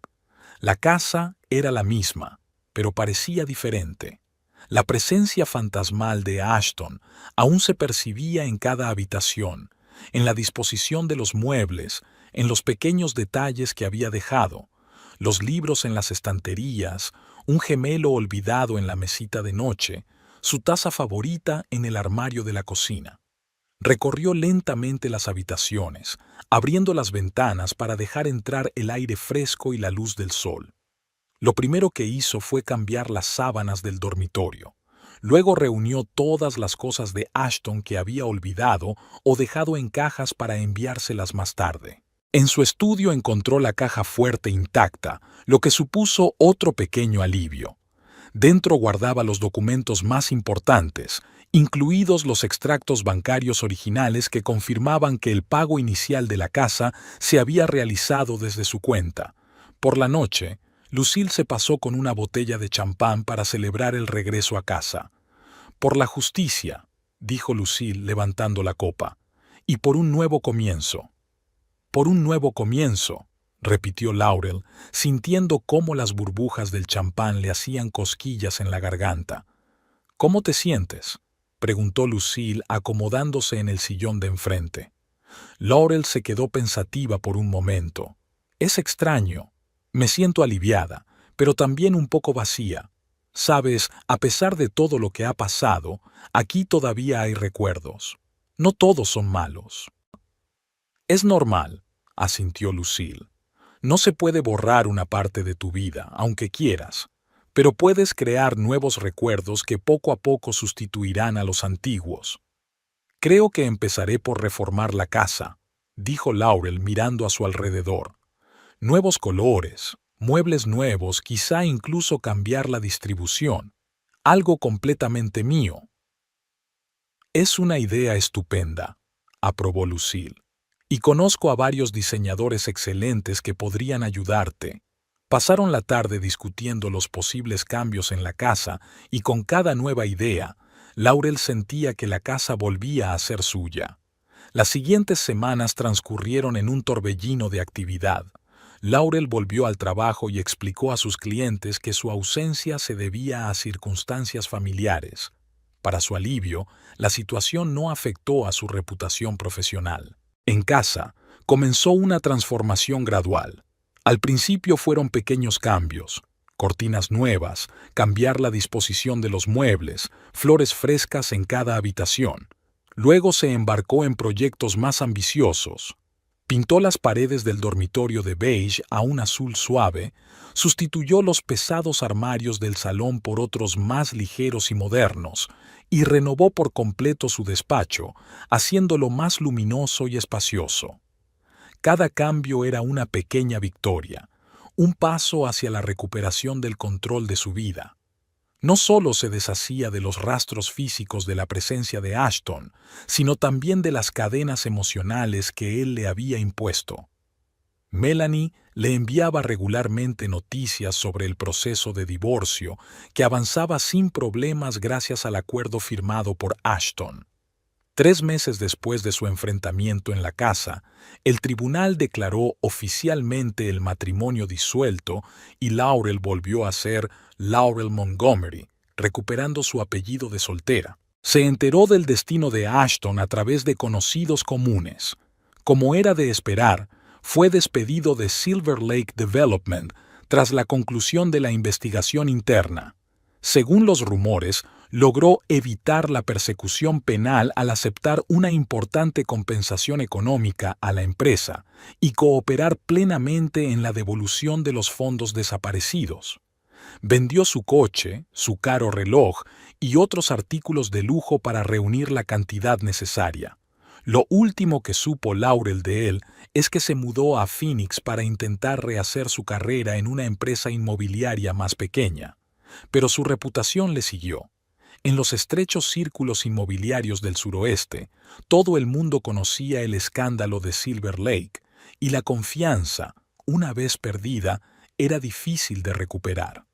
La casa era la misma, pero parecía diferente. La presencia fantasmal de Ashton aún se percibía en cada habitación, en la disposición de los muebles, en los pequeños detalles que había dejado, los libros en las estanterías, un gemelo olvidado en la mesita de noche, su taza favorita en el armario de la cocina. Recorrió lentamente las habitaciones, abriendo las ventanas para dejar entrar el aire fresco y la luz del sol. Lo primero que hizo fue cambiar las sábanas del dormitorio. Luego reunió todas las cosas de Ashton que había olvidado o dejado en cajas para enviárselas más tarde. En su estudio encontró la caja fuerte intacta, lo que supuso otro pequeño alivio. Dentro guardaba los documentos más importantes, incluidos los extractos bancarios originales que confirmaban que el pago inicial de la casa se había realizado desde su cuenta. Por la noche, Lucille se pasó con una botella de champán para celebrar el regreso a casa. Por la justicia, dijo Lucille levantando la copa, y por un nuevo comienzo. Por un nuevo comienzo, repitió Laurel, sintiendo cómo las burbujas del champán le hacían cosquillas en la garganta. ¿Cómo te sientes?, preguntó Lucille acomodándose en el sillón de enfrente. Laurel se quedó pensativa por un momento. Es extraño. Me siento aliviada, pero también un poco vacía. Sabes, a pesar de todo lo que ha pasado, aquí todavía hay recuerdos. No todos son malos. Es normal, asintió Lucille. No se puede borrar una parte de tu vida, aunque quieras, pero puedes crear nuevos recuerdos que poco a poco sustituirán a los antiguos. Creo que empezaré por reformar la casa, dijo Laurel mirando a su alrededor. Nuevos colores, muebles nuevos, quizá incluso cambiar la distribución. Algo completamente mío. Es una idea estupenda, aprobó Lucille. Y conozco a varios diseñadores excelentes que podrían ayudarte. Pasaron la tarde discutiendo los posibles cambios en la casa y con cada nueva idea, Laurel sentía que la casa volvía a ser suya. Las siguientes semanas transcurrieron en un torbellino de actividad. Laurel volvió al trabajo y explicó a sus clientes que su ausencia se debía a circunstancias familiares. Para su alivio, la situación no afectó a su reputación profesional. En casa, comenzó una transformación gradual. Al principio fueron pequeños cambios, cortinas nuevas, cambiar la disposición de los muebles, flores frescas en cada habitación. Luego se embarcó en proyectos más ambiciosos. Pintó las paredes del dormitorio de beige a un azul suave, sustituyó los pesados armarios del salón por otros más ligeros y modernos, y renovó por completo su despacho, haciéndolo más luminoso y espacioso. Cada cambio era una pequeña victoria, un paso hacia la recuperación del control de su vida. No solo se deshacía de los rastros físicos de la presencia de Ashton, sino también de las cadenas emocionales que él le había impuesto. Melanie le enviaba regularmente noticias sobre el proceso de divorcio, que avanzaba sin problemas gracias al acuerdo firmado por Ashton. 3 meses después de su enfrentamiento en la casa, el tribunal declaró oficialmente el matrimonio disuelto y Laurel volvió a ser Laurel Montgomery, recuperando su apellido de soltera. Se enteró del destino de Ashton a través de conocidos comunes. Como era de esperar, fue despedido de Silver Lake Development tras la conclusión de la investigación interna. Según los rumores, logró evitar la persecución penal al aceptar una importante compensación económica a la empresa y cooperar plenamente en la devolución de los fondos desaparecidos. Vendió su coche, su caro reloj y otros artículos de lujo para reunir la cantidad necesaria. Lo último que supo Laurel de él es que se mudó a Phoenix para intentar rehacer su carrera en una empresa inmobiliaria más pequeña. Pero su reputación le siguió. En los estrechos círculos inmobiliarios del suroeste, todo el mundo conocía el escándalo de Silver Lake, y la confianza, una vez perdida, era difícil de recuperar.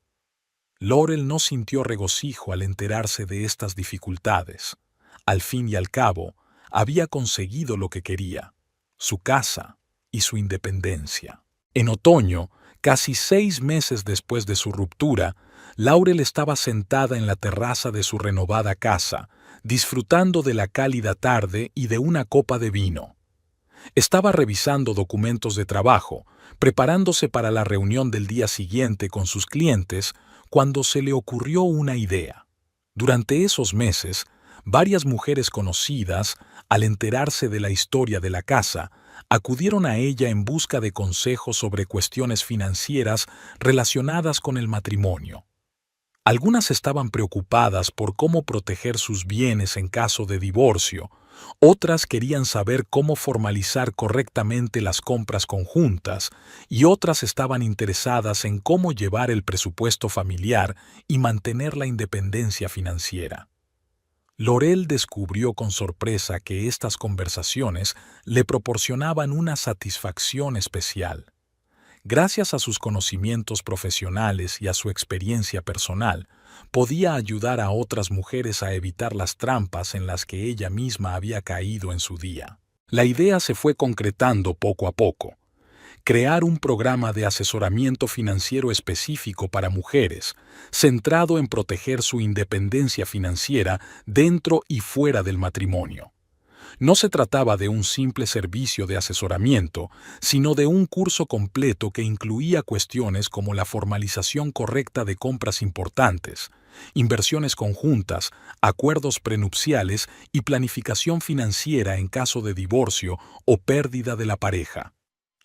Laurel no sintió regocijo al enterarse de estas dificultades. Al fin y al cabo, había conseguido lo que quería, su casa y su independencia. En otoño, casi 6 meses después de su ruptura, Laurel estaba sentada en la terraza de su renovada casa, disfrutando de la cálida tarde y de una copa de vino. Estaba revisando documentos de trabajo, preparándose para la reunión del día siguiente con sus clientes, cuando se le ocurrió una idea. Durante esos meses, varias mujeres conocidas, al enterarse de la historia de la casa, acudieron a ella en busca de consejos sobre cuestiones financieras relacionadas con el matrimonio. Algunas estaban preocupadas por cómo proteger sus bienes en caso de divorcio, otras querían saber cómo formalizar correctamente las compras conjuntas y otras estaban interesadas en cómo llevar el presupuesto familiar y mantener la independencia financiera. Laurel descubrió con sorpresa que estas conversaciones le proporcionaban una satisfacción especial. Gracias a sus conocimientos profesionales y a su experiencia personal, podía ayudar a otras mujeres a evitar las trampas en las que ella misma había caído en su día. La idea se fue concretando poco a poco. Crear un programa de asesoramiento financiero específico para mujeres, centrado en proteger su independencia financiera dentro y fuera del matrimonio. No se trataba de un simple servicio de asesoramiento, sino de un curso completo que incluía cuestiones como la formalización correcta de compras importantes, inversiones conjuntas, acuerdos prenupciales y planificación financiera en caso de divorcio o pérdida de la pareja.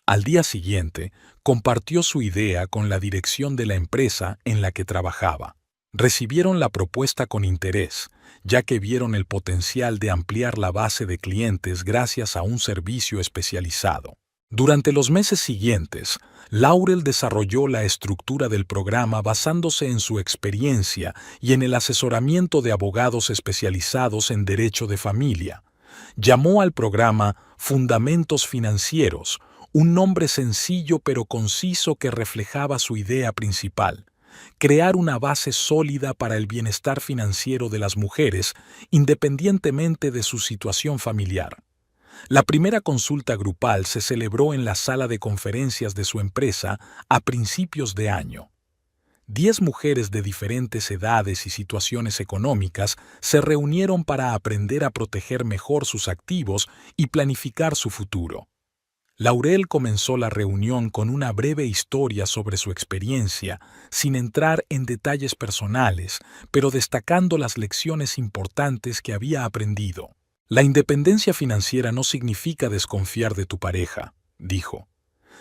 Al día siguiente, compartió su idea con la dirección de la empresa en la que trabajaba. Recibieron la propuesta con interés, ya que vieron el potencial de ampliar la base de clientes gracias a un servicio especializado. Durante los meses siguientes, Laurel desarrolló la estructura del programa basándose en su experiencia y en el asesoramiento de abogados especializados en derecho de familia. Llamó al programa Fundamentos Financieros, un nombre sencillo pero conciso que reflejaba su idea principal: crear una base sólida para el bienestar financiero de las mujeres, independientemente de su situación familiar. La primera consulta grupal se celebró en la sala de conferencias de su empresa a principios de año. 10 mujeres de diferentes edades y situaciones económicas se reunieron para aprender a proteger mejor sus activos y planificar su futuro. Laurel comenzó la reunión con una breve historia sobre su experiencia, sin entrar en detalles personales, pero destacando las lecciones importantes que había aprendido. La independencia financiera no significa desconfiar de tu pareja, dijo.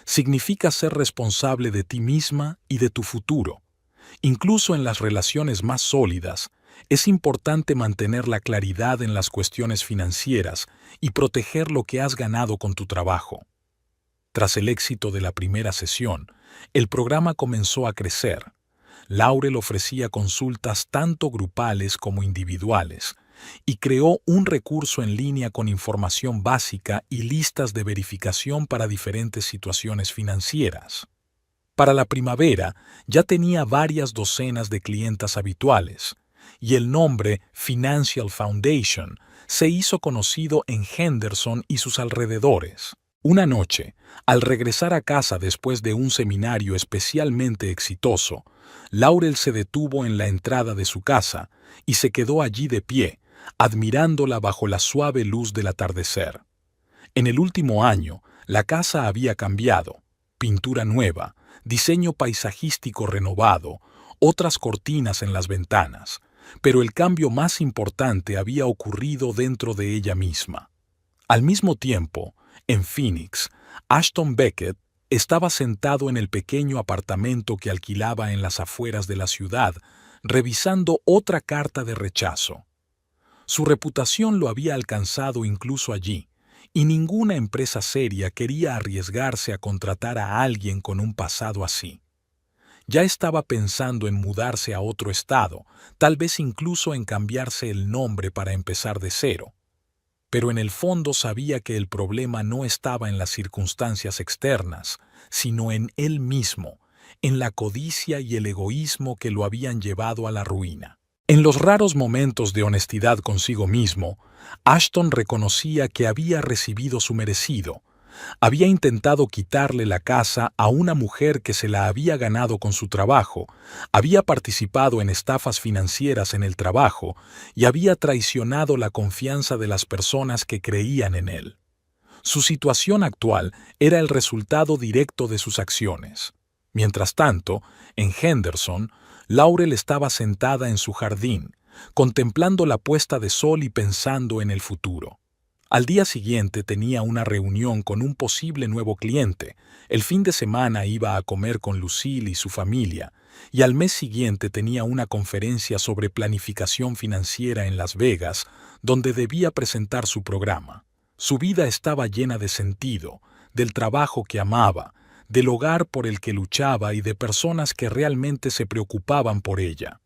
Significa ser responsable de ti misma y de tu futuro. Incluso en las relaciones más sólidas, es importante mantener la claridad en las cuestiones financieras y proteger lo que has ganado con tu trabajo. Tras el éxito de la primera sesión, el programa comenzó a crecer. Laurel ofrecía consultas tanto grupales como individuales y creó un recurso en línea con información básica y listas de verificación para diferentes situaciones financieras. Para la primavera ya tenía varias docenas de clientas habituales, y el nombre Financial Foundation se hizo conocido en Henderson y sus alrededores. Una noche, al regresar a casa después de un seminario especialmente exitoso, Laurel se detuvo en la entrada de su casa y se quedó allí de pie, admirándola bajo la suave luz del atardecer. En el último año, la casa había cambiado: pintura nueva, diseño paisajístico renovado, otras cortinas en las ventanas, pero el cambio más importante había ocurrido dentro de ella misma. Al mismo tiempo, en Phoenix, Ashton Beckett estaba sentado en el pequeño apartamento que alquilaba en las afueras de la ciudad, revisando otra carta de rechazo. Su reputación lo había alcanzado incluso allí, y ninguna empresa seria quería arriesgarse a contratar a alguien con un pasado así. Ya estaba pensando en mudarse a otro estado, tal vez incluso en cambiarse el nombre para empezar de cero. Pero en el fondo sabía que el problema no estaba en las circunstancias externas, sino en él mismo, en la codicia y el egoísmo que lo habían llevado a la ruina. En los raros momentos de honestidad consigo mismo, Ashton reconocía que había recibido su merecido. Había intentado quitarle la casa a una mujer que se la había ganado con su trabajo, había participado en estafas financieras en el trabajo y había traicionado la confianza de las personas que creían en él. Su situación actual era el resultado directo de sus acciones. Mientras tanto, en Henderson, Laurel estaba sentada en su jardín, contemplando la puesta de sol y pensando en el futuro. Al día siguiente tenía una reunión con un posible nuevo cliente, el fin de semana iba a comer con Lucille y su familia, y al mes siguiente tenía una conferencia sobre planificación financiera en Las Vegas, donde debía presentar su programa. Su vida estaba llena de sentido, del trabajo que amaba, del hogar por el que luchaba y de personas que realmente se preocupaban por ella.